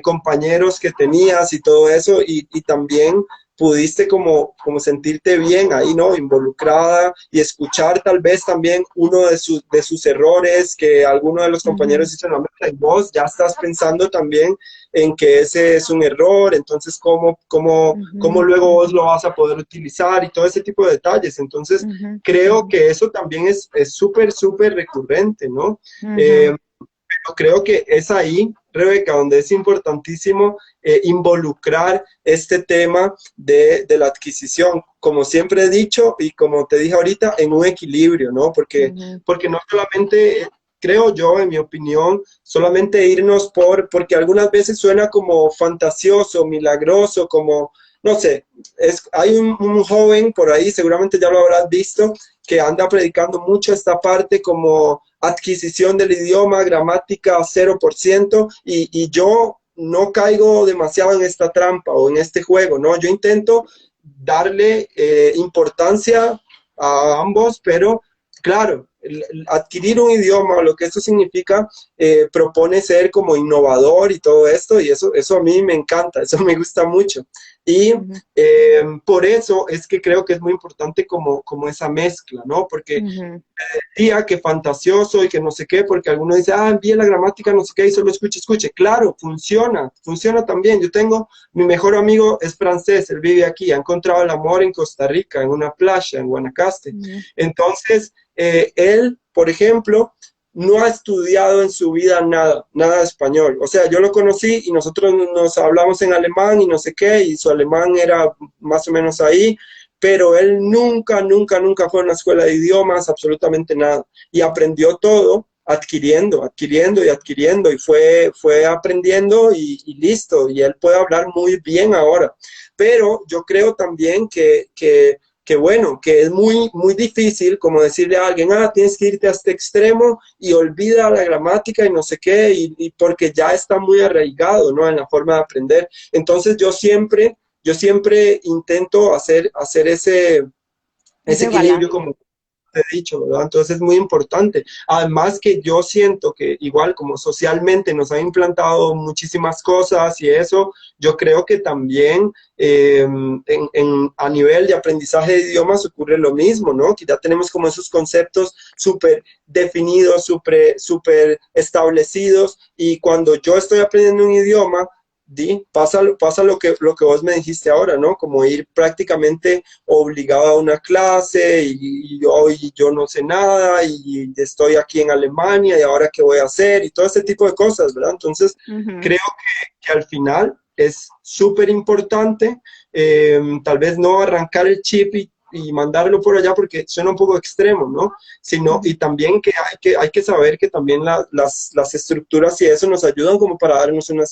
compañeros que tenías y todo eso, y también pudiste como sentirte bien ahí, ¿no? Involucrada y escuchar tal vez también uno de sus errores que alguno de los compañeros ujú, hizo en la mesa y vos ya estás pensando también en que ese es un error, entonces cómo ujú, luego vos ujú, lo vas a poder utilizar y todo ese tipo de detalles. Entonces, ujú, creo ujú, que eso también es súper, súper recurrente, ¿no? ujú, Eh, Creo que es ahí, Rebeca, donde es importantísimo involucrar este tema de la adquisición, como siempre he dicho y como te dije ahorita, en un equilibrio, ¿no? ujú, Porque no solamente, creo yo, en mi opinión, solamente irnos porque algunas veces suena como fantasioso, milagroso, como, no sé, hay un joven por ahí, seguramente ya lo habrás visto, que anda predicando mucho esta parte como adquisición del idioma, gramática 0%, y yo no caigo demasiado en esta trampa o en este juego, ¿no? Yo intento darle importancia a ambos, pero claro, adquirir un idioma, lo que eso significa, propone ser como innovador y todo esto, y eso a mí me encanta, eso me gusta mucho. Y ujú, por eso es que creo que es muy importante como esa mezcla, ¿no? Porque ujú, día que fantasioso y que no sé qué, porque alguno dice, envíe la gramática, no sé qué, y solo escuche. Claro, funciona también. Yo tengo, mi mejor amigo es francés, él vive aquí, ha encontrado el amor en Costa Rica, en una playa, en Guanacaste. ujú, Entonces, él, por ejemplo, no ha estudiado en su vida nada de español. O sea, yo lo conocí y nosotros nos hablamos en alemán y no sé qué, y su alemán era más o menos ahí, pero él nunca fue a una escuela de idiomas, absolutamente nada. Y aprendió todo adquiriendo, y fue aprendiendo y listo. Y él puede hablar muy bien ahora. Pero yo creo también que bueno, que es muy difícil como decirle a alguien, tienes que irte a este extremo y olvida la gramática y no sé qué, y porque ya está muy arraigado, ¿no? En la forma de aprender. Entonces yo siempre intento hacer ese ese equilibrio, balance. como te he dicho, ¿verdad? Entonces es muy importante. Además que yo siento que igual como socialmente nos han implantado muchísimas cosas y eso, yo creo que también a nivel de aprendizaje de idiomas ocurre lo mismo, ¿no? Que ya tenemos como esos conceptos súper definidos, súper establecidos, y cuando yo estoy aprendiendo un idioma, pasa lo que vos me dijiste ahora, ¿no? Como ir prácticamente obligado a una clase y hoy yo no sé nada y estoy aquí en Alemania y ahora qué voy a hacer y todo ese tipo de cosas, ¿verdad? Entonces, Ujú. creo que al final es súper importante, tal vez no arrancar el chip y mandarlo por allá porque suena un poco extremo, ¿no? Sino, Ujú. y también que hay que saber que también las estructuras y eso nos ayudan como para darnos una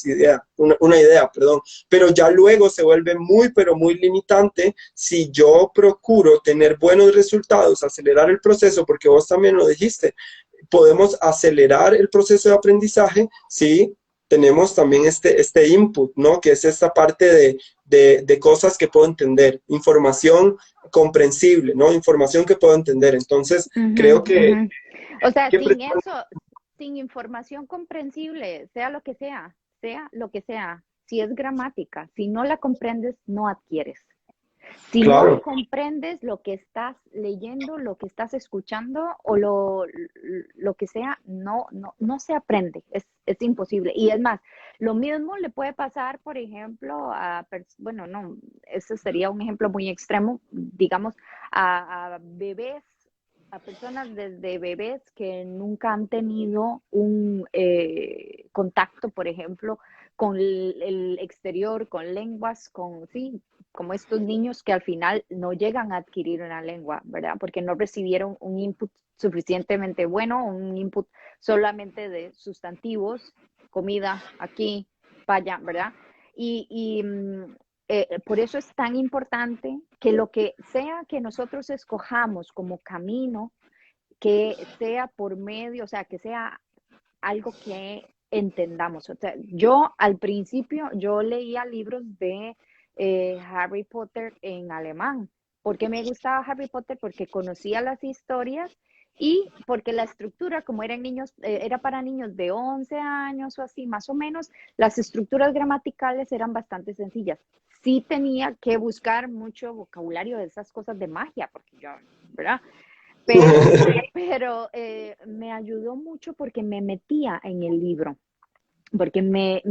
idea, perdón, pero ya luego se vuelve muy, pero muy limitante si yo procuro tener buenos resultados, acelerar el proceso, porque vos también lo dijiste, podemos acelerar el proceso de aprendizaje si tenemos también este input, ¿no? Que es esta parte de cosas que puedo entender, información comprensible, ¿no? Información que puedo entender. Entonces, creo Ujú, que ujú. O sea, siempre... sin eso, sin información comprensible, sea lo que sea, si es gramática, si no la comprendes, no adquieres. Si no Claro, comprendes lo que estás leyendo, lo que estás escuchando o lo que sea, no se aprende, es imposible. Y es más, lo mismo le puede pasar, por ejemplo, bueno, no, ese sería un ejemplo muy extremo, digamos, a bebés, a personas desde bebés que nunca han tenido un contacto, por ejemplo, con el exterior, con lenguas, sí, como estos niños que al final no llegan a adquirir una lengua, ¿verdad? Porque no recibieron un input suficientemente bueno, un input solamente de sustantivos, comida, aquí, vaya, ¿verdad? Y por eso es tan importante que lo que sea que nosotros escojamos como camino, que sea por medio, o sea, que sea algo que entendamos. O sea, yo al principio, yo leía libros de Harry Potter en alemán. ¿Por qué me gustaba Harry Potter? Porque conocía las historias y porque la estructura, como eran niños, era para niños de 11 años o así, más o menos, las estructuras gramaticales eran bastante sencillas. Sí tenía que buscar mucho vocabulario de esas cosas de magia, porque yo, ¿verdad? Pero me ayudó mucho porque me metía en el libro, porque me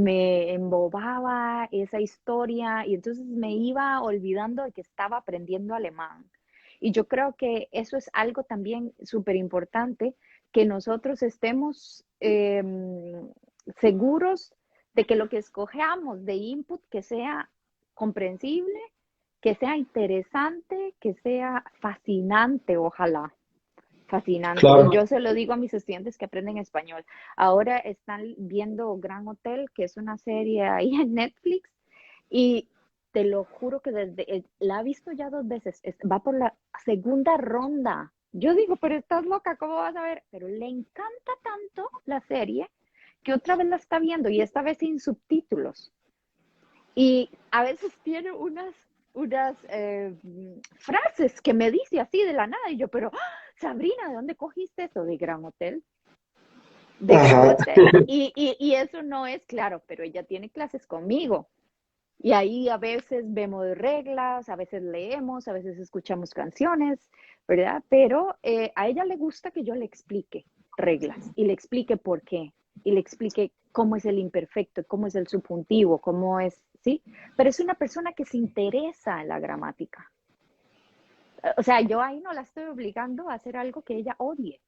embobaba esa historia y entonces me iba olvidando de que estaba aprendiendo alemán. Y yo creo que eso es algo también súper importante, que nosotros estemos seguros de que lo que escojamos de input que sea comprensible, que sea interesante, que sea fascinante, ojalá. Fascinante. Y claro. yo se lo digo a mis estudiantes que aprenden español. Ahora están viendo Gran Hotel, que es una serie ahí en Netflix, y te lo juro que la ha visto ya 2 veces. Va por la segunda ronda. Yo digo, pero estás loca, ¿cómo vas a ver? Pero le encanta tanto la serie que otra vez la está viendo y esta vez sin subtítulos. Y a veces tiene unas frases que me dice así de la nada. Y yo, pero Sabrina, ¿de dónde cogiste eso? De Gran Hotel. De Gran Ajá. Hotel. Y eso no es claro, pero ella tiene clases conmigo. Y ahí a veces vemos reglas, a veces leemos, a veces escuchamos canciones, ¿verdad? Pero a ella le gusta que yo le explique reglas y le explique por qué y le explique cómo es el imperfecto, cómo es el subjuntivo, cómo es, ¿sí? Pero es una persona que se interesa en la gramática. O sea, yo ahí no la estoy obligando a hacer algo que ella odie.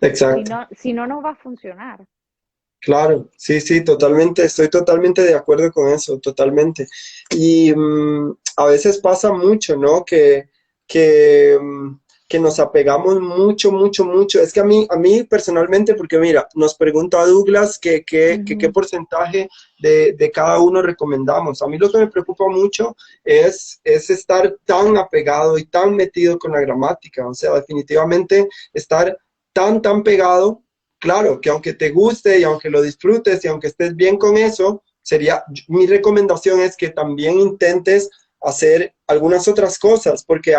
Exacto. Si no, no va a funcionar. Claro, sí, sí, totalmente, estoy totalmente de acuerdo con eso, totalmente. Y a veces pasa mucho, ¿no? Que nos apegamos mucho, mucho, mucho. Es que a mí personalmente, porque mira, nos pregunta Douglas qué Ujú. porcentaje de cada uno recomendamos. A mí lo que me preocupa mucho es estar tan apegado y tan metido con la gramática. O sea, definitivamente estar tan pegado. Claro, que aunque te guste y aunque lo disfrutes y aunque estés bien con eso, mi recomendación es que también intentes hacer algunas otras cosas, porque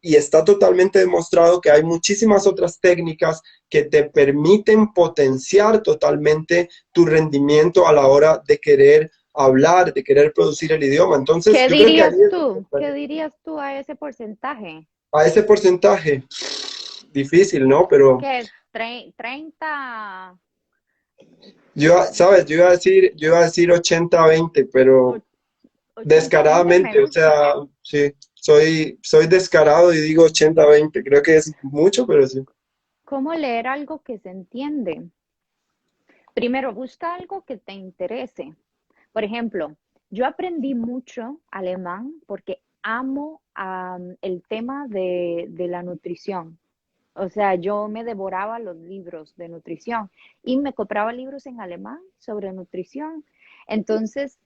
y está totalmente demostrado que hay muchísimas otras técnicas que te permiten potenciar totalmente tu rendimiento a la hora de querer hablar, de querer producir el idioma. Entonces, ¿Qué yo creo que ahí dirías es tú? ¿Qué dirías tú a ese porcentaje? a ese porcentaje, difícil, ¿no? Pero ¿Qué? 30, ¿Sabes? Yo iba a decir 80-20, O- pero 80-20 me descaradamente, o gusta. sea, sí, soy descarado y digo 80-20. Creo que es mucho, pero sí. ¿Cómo leer algo que se entiende? Primero, busca algo que te interese. Por ejemplo, yo aprendí mucho alemán porque amo el tema de la nutrición. O sea, yo me devoraba los libros de nutrición y me compraba libros en alemán sobre nutrición. Entonces,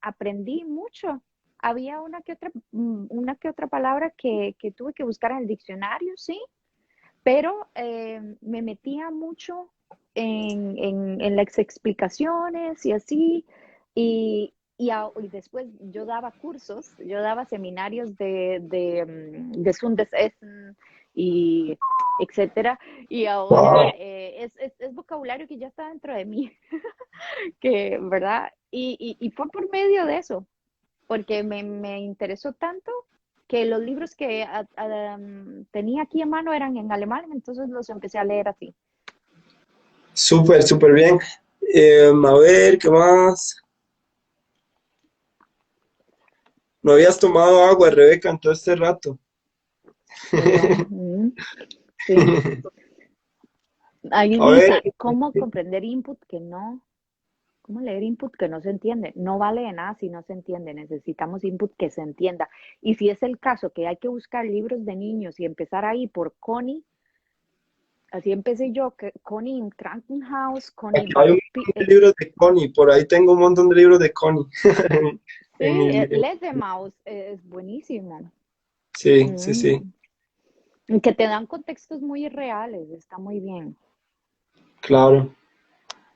aprendí mucho. Había una que otra palabra que tuve que buscar en el diccionario, sí, pero me metía mucho en las explicaciones y así, y después yo daba cursos, yo daba seminarios de Gesundes Essen y etcétera, y ahora Wow. es vocabulario que ya está dentro de mí, que, ¿verdad? Y fue por medio de eso, porque me interesó tanto que los libros que tenía aquí en mano eran en alemán, entonces los empecé a leer así. Súper, súper bien. A ver, ¿qué más? No habías tomado agua, Rebeca, en todo este rato. Perdón. Sí. Ahí A ver, dice, ¿cómo comprender input que no? ¿Cómo leer input que no se entiende? No vale de nada si no se entiende. Necesitamos input que se entienda. Y si es el caso que hay que buscar libros de niños y empezar ahí por Connie, así empecé yo, que Connie im Krankenhaus, Connie aquí hay un Backpi, montón de libros de Connie, por ahí tengo un montón de libros de Connie. sí, En Les de Mouse es buenísimo. sí, sí, sí, Mm, que te dan contextos muy reales, está muy bien. claro.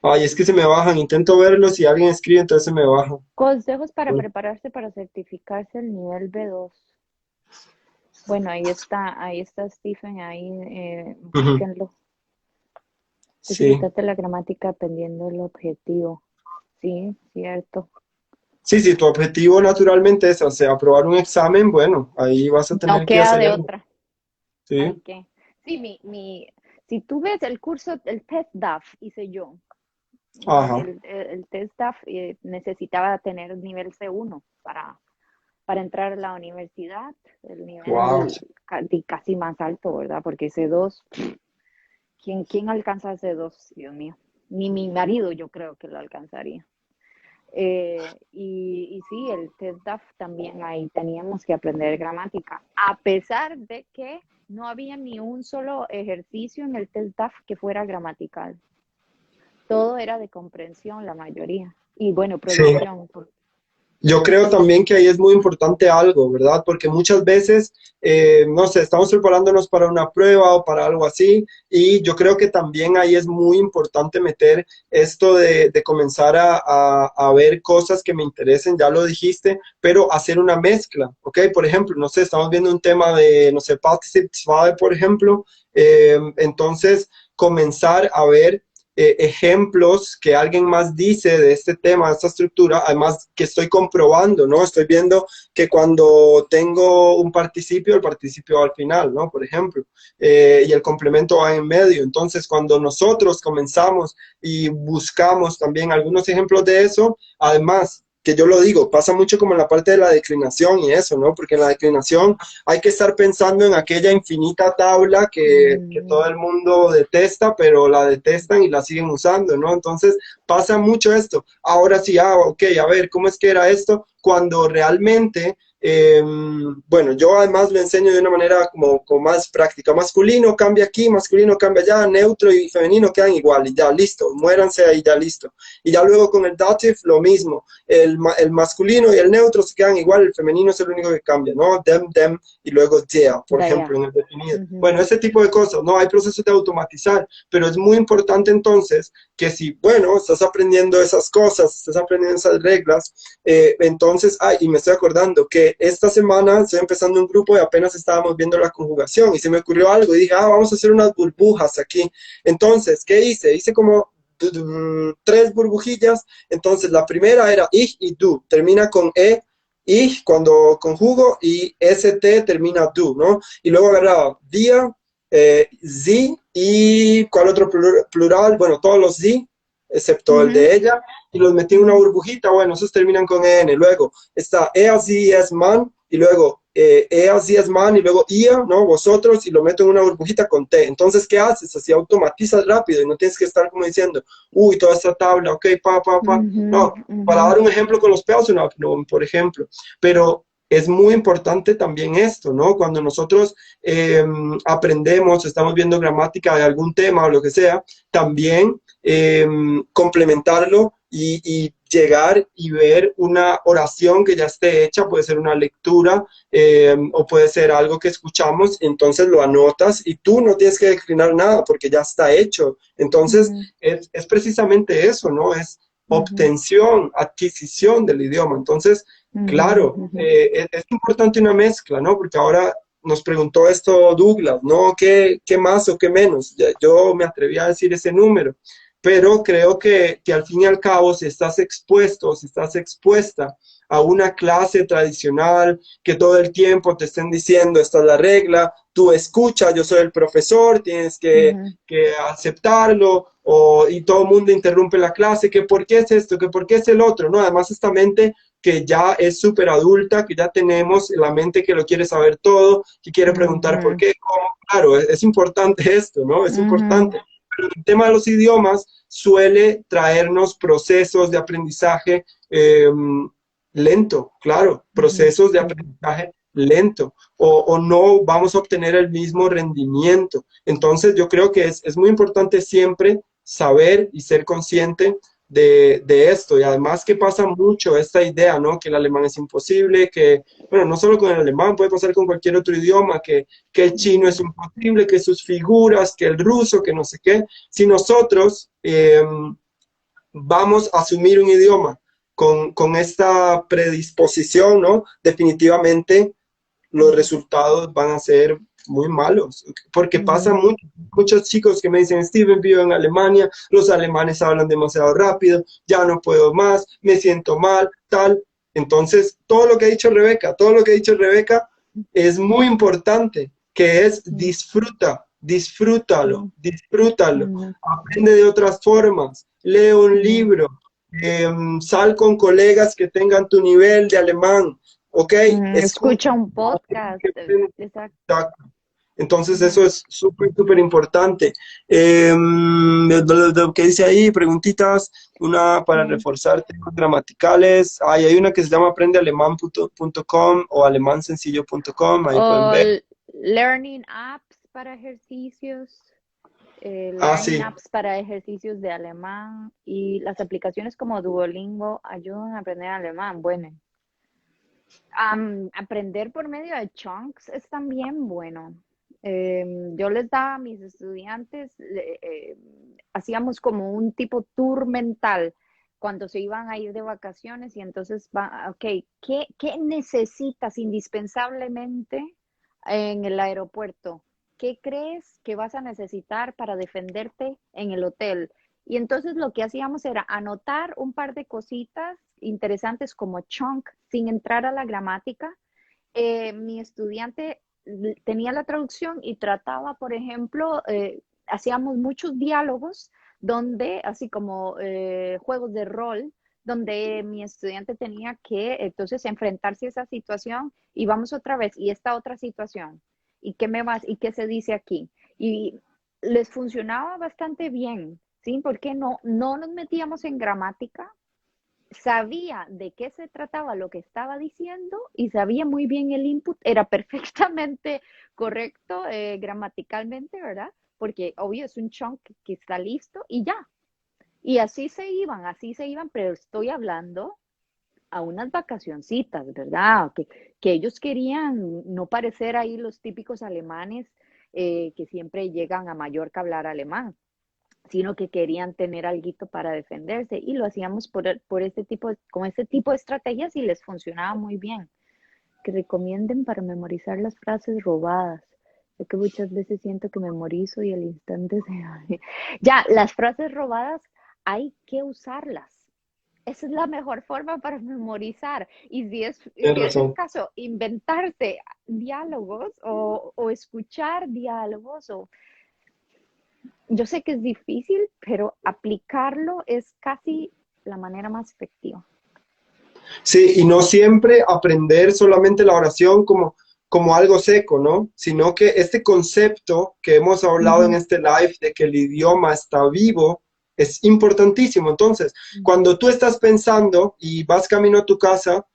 Ay, es que se me bajan, intento verlos y alguien escribe, entonces se me baja. Consejos para prepararse para certificarse el nivel B2. Bueno, ahí está Stephen, ahí Ujú. búsquenlo. Sí, Especificate la gramática dependiendo del objetivo. Sí, cierto. sí, sí, tu objetivo naturalmente es, o sea, aprobar un examen, bueno, ahí vas a No tener que queda de hacerlo. otra. Hay Sí, que. Sí, si tú ves el curso, el test DAF hice yo. ajá, El test DAF necesitaba tener nivel C1 para entrar a la universidad, el wow. nivel casi más alto, ¿verdad? Porque C2, ¿quién alcanza C2? Dios mío. Ni mi marido yo creo que lo alcanzaría. Y sí, el test DAF también ahí teníamos que aprender gramática, a pesar de que no había ni un solo ejercicio en el test DAF que fuera gramatical. Todo era de comprensión, la mayoría. Y bueno, Sí. producción. Yo creo también que ahí es muy importante algo, ¿verdad? Porque muchas veces, no sé, estamos preparándonos para una prueba o para algo así, y yo creo que también ahí es muy importante meter esto de comenzar a ver cosas que me interesen, ya lo dijiste, pero hacer una mezcla, ¿ok? Por ejemplo, no sé, estamos viendo un tema de, no sé, Participe 2, por ejemplo, entonces comenzar a ver ejemplos que alguien más dice de este tema, de esta estructura, además que estoy comprobando, ¿no? Estoy viendo que cuando tengo un participio, el participio va al final, ¿no? Por ejemplo, y el complemento va en medio. Entonces, cuando nosotros comenzamos y buscamos también algunos ejemplos de eso, además, que yo lo digo, pasa mucho como en la parte de la declinación y eso, ¿no? Porque en la declinación hay que estar pensando en aquella infinita tabla que todo Mm, el mundo detesta, pero la detestan y la siguen usando, ¿no? Entonces pasa mucho esto. Ahora sí, ok, a ver, ¿cómo es que era esto? Cuando realmente, bueno, yo además lo enseño de una manera como más práctica. Masculino cambia aquí, masculino cambia allá, neutro y femenino quedan igual y ya, listo, muéranse ahí, ya, listo. Y ya luego con el dative lo mismo, el masculino y el neutro se quedan igual, el femenino es el único que cambia, ¿no? Them, y luego yeah, por ejemplo, Vaya. en el definido. Ujú. Bueno, ese tipo de cosas, ¿no? Hay procesos de automatizar, pero es muy importante entonces que si, bueno, estás aprendiendo esas cosas, estás aprendiendo esas reglas, entonces, y me estoy acordando que esta semana estoy empezando un grupo y apenas estábamos viendo la conjugación y se me ocurrió algo y dije, vamos a hacer unas burbujas aquí. Entonces, ¿qué hice? Hice como tres burbujillas. Entonces, la primera era ich y du, termina con ich cuando conjugo y st termina du, ¿no? Y luego agarraba día, sie y ¿cuál otro plural? Bueno, todos los sie excepto el Ujú, de ella, y los metí en una ujú, burbujita, bueno, esos terminan con EN. Luego está así es man, y luego así es man, y luego IA, ¿no? Vosotros, y lo meto en una burbujita con T. Entonces, ¿qué haces? Así automatizas rápido y no tienes que estar como diciendo, uy, toda esta tabla, ok, pa. ujú, No, para ujú, dar un ejemplo con los peos, no, por ejemplo, pero es muy importante también esto, ¿no? Cuando nosotros aprendemos, estamos viendo gramática de algún tema o lo que sea, también complementarlo y llegar y ver una oración que ya esté hecha, puede ser una lectura o puede ser algo que escuchamos, entonces lo anotas y tú no tienes que declinar nada porque ya está hecho. Entonces ujú, es precisamente eso, ¿no? Es ujú, obtención, adquisición del idioma. Entonces, ujú, claro, ujú. es importante una mezcla, ¿no? Porque ahora nos preguntó esto Douglas, ¿no? ¿Qué más o qué menos? Yo me atreví a decir ese número, pero creo que al fin y al cabo, si estás expuesto, si estás expuesta a una clase tradicional, que todo el tiempo te estén diciendo, esta es la regla, tú escucha, yo soy el profesor, tienes Ujú, que aceptarlo, y todo el mundo interrumpe la clase, que por qué es esto, que por qué es el otro, ¿no? Además, esta mente que ya es súper adulta, que ya tenemos la mente que lo quiere saber todo, que quiere preguntar por ujú, qué, cómo. Claro, es importante esto, ¿no? Es ujú, importante. Pero el tema de los idiomas suele traernos procesos de aprendizaje lento, claro, ujú, procesos de ujú. aprendizaje lento, o no vamos a obtener el mismo rendimiento. Entonces, yo creo que es muy importante siempre saber y ser consciente de esto. Y además que pasa mucho esta idea, ¿no? Que el alemán es imposible, que, bueno, no solo con el alemán, puede pasar con cualquier otro idioma, que el chino es imposible, que sus figuras, que el ruso, que no sé qué. Si nosotros vamos a asumir un idioma con esta predisposición, ¿no? Definitivamente los resultados van a ser muy malos, porque pasa Ujú, muchos chicos que me dicen, Steven, vivo en Alemania, los alemanes hablan demasiado rápido, ya no puedo más, me siento mal, tal. Entonces, todo lo que ha dicho Rebeca, todo lo que ha dicho Rebeca es muy importante, que es ujú, disfrútalo, ujú, disfrútalo, ujú, aprende de otras formas, lee un ujú, libro, sal con colegas que tengan tu nivel de alemán, ¿ok? ujú. Escucha. Escucha un podcast, exacto. Exacto. Entonces eso Ujú. es súper importante. ¿Qué dice ahí? Preguntitas, una para Sí. reforzar temas gramaticales. Hay una que se llama aprendealemán.com o alemánsencillo.com, ahí pueden O ver. learning apps para ejercicios, Ah, learning sí, apps para ejercicios de alemán y las aplicaciones como Duolingo ayudan a aprender alemán. Bueno, aprender por medio de chunks es también bueno. Yo les daba a mis estudiantes, hacíamos como un tipo tour mental cuando se iban a ir de vacaciones y entonces ok, ¿qué necesitas indispensablemente en el aeropuerto? ¿Qué crees que vas a necesitar para defenderte en el hotel? Y entonces lo que hacíamos era anotar un par de cositas interesantes como chunk sin entrar a la gramática. Mi estudiante tenía la traducción y trataba, por ejemplo, hacíamos muchos diálogos donde, así como juegos de rol, donde mi estudiante tenía que entonces enfrentarse a esa situación y vamos otra vez, y esta otra situación, y qué me vas, y qué se dice aquí. Y les funcionaba bastante bien, ¿sí? Porque no nos metíamos en gramática, sabía de qué se trataba lo que estaba diciendo y sabía muy bien el input, era perfectamente correcto gramaticalmente, ¿verdad? Porque obvio es un chunk que está listo y ya. Y así se iban, pero estoy hablando a unas vacacioncitas, ¿verdad? Que ellos querían no parecer ahí los típicos alemanes que siempre llegan a Mallorca a hablar alemán, sino que querían tener algo para defenderse y lo hacíamos por este tipo, con este tipo de estrategias y les funcionaba muy bien. Que recomienden para memorizar las frases robadas. Yo que muchas veces siento que memorizo y el instante se... Ya, las frases robadas hay que usarlas. Esa es la mejor forma para memorizar. Y tienes si es el razón. caso, inventarse diálogos o escuchar diálogos o yo sé que es difícil, pero aplicarlo es casi la manera más efectiva. Sí, y no siempre aprender solamente la oración como algo seco, ¿no? Sino que este concepto que hemos hablado en Ujú, este live de que el idioma está vivo es importantísimo. Entonces, ujú, cuando tú estás pensando y vas camino a tu casa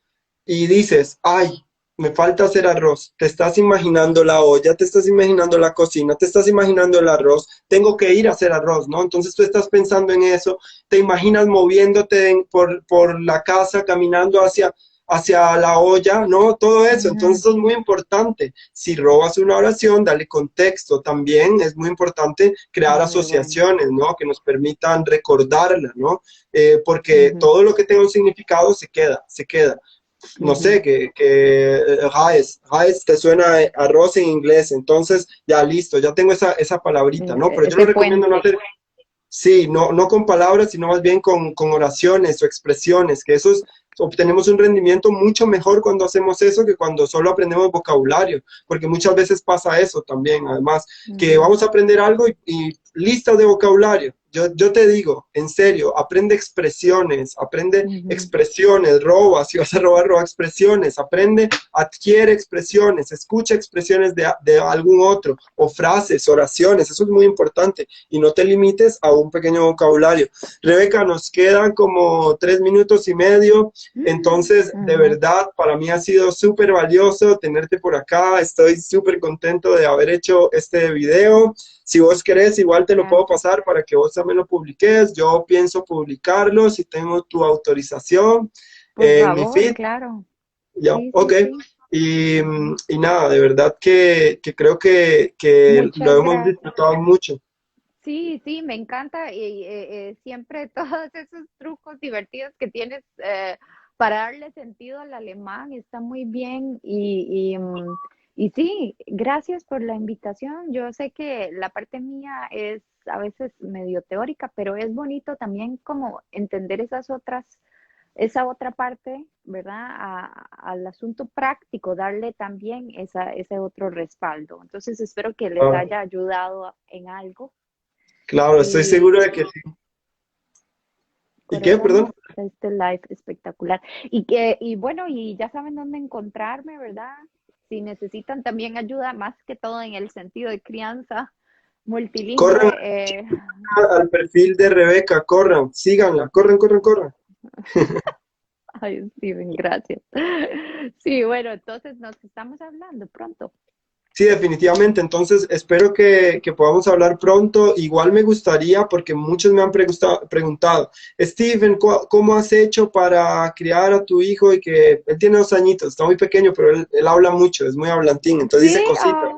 y dices, ay, me falta hacer arroz, te estás imaginando la olla, te estás imaginando la cocina, te estás imaginando el arroz, tengo que ir a hacer arroz, ¿no? Entonces tú estás pensando en eso, te imaginas moviéndote por la casa, caminando hacia la olla, ¿no? Todo eso, entonces ujú. eso es muy importante. Si robas una oración, dale contexto. También es muy importante crear Muy bueno. asociaciones, ¿no? Que nos permitan recordarla, ¿no? Porque Ujú, todo lo que tenga un significado se queda, se queda. No sé, ujú. que Rice te suena a arroz en inglés, entonces ya listo, ya tengo esa palabrita, ¿no? Pero yo lo Ese recomiendo no puente. hacer, sí, no con palabras, sino más bien con oraciones o expresiones, que obtenemos un rendimiento mucho mejor cuando hacemos eso que cuando solo aprendemos vocabulario, porque muchas veces pasa eso también, además, que Ujú, vamos a aprender algo y listas de vocabulario. Yo te digo, en serio, aprende ujú, expresiones, roba, si vas a robar, roba expresiones, aprende, adquiere expresiones, escucha expresiones de algún otro, o frases, oraciones, eso es muy importante, y no te limites a un pequeño vocabulario. Rebeca, nos quedan como 3 minutos y medio, entonces de ujú. verdad para mí ha sido súper valioso tenerte por acá, estoy súper contento de haber hecho este video. Si vos querés, igual te lo puedo Gracias. pasar para que vos también lo publiques. Yo pienso publicarlo si tengo tu autorización Por en mi favor, feed. claro. Ya, Sí, ok. sí, sí. Ujú. Y nada, de verdad que creo que lo Muchas hemos gracias. disfrutado mucho. Sí, sí, me encanta y siempre todos esos trucos divertidos que tienes para darle sentido al alemán está muy bien y sí, gracias por la invitación. Yo sé que la parte mía es a veces medio teórica, pero es bonito también como entender esa otra parte, ¿verdad? Al asunto práctico, darle también ese otro respaldo. Entonces espero que les Ah, haya ayudado en algo. claro, estoy Y seguro de que sí. ¿Y qué? corazones, Perdón. este live espectacular. Y bueno, y ya saben dónde encontrarme, ¿verdad? Si necesitan también ayuda, más que todo en el sentido de crianza Corran multilingüe. al perfil de Rebeca, corran, síganla, corran, corran, corran. Ay, Steven, gracias. Sí, bueno, entonces nos estamos hablando pronto. Sí, definitivamente. Entonces, espero que podamos hablar pronto. Igual me gustaría, porque muchos me han preguntado, Steven, ¿cómo has hecho para criar a tu hijo? Y que él tiene 2 añitos, está muy pequeño, pero él habla mucho, es muy hablantín, entonces dice Sí, cositas.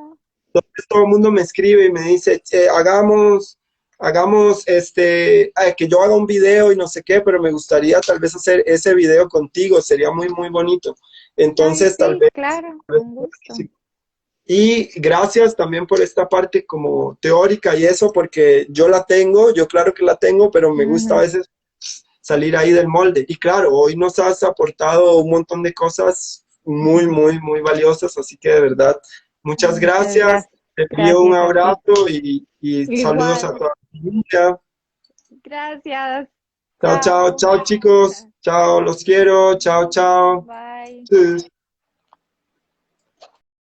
Entonces, todo el mundo me escribe y me dice, hagamos que yo haga un video y no sé qué, pero me gustaría tal vez hacer ese video contigo, sería muy, muy bonito. ay, Entonces, tal sí, vez. claro, con gusto. Y gracias también por esta parte como teórica y eso, porque yo la tengo, yo claro que la tengo, pero me gusta a Ujú. veces salir ahí del molde. Y claro, hoy nos has aportado un montón de cosas muy, muy, muy valiosas, así que de verdad, muchas Muchas gracias. gracias. Te envío un Gracias a ti. abrazo y saludos a Igual, toda la familia. gracias. Chao, chao, Chao. chao chicos. Chao, los quiero. Chao, chao. Bye. Tschüss.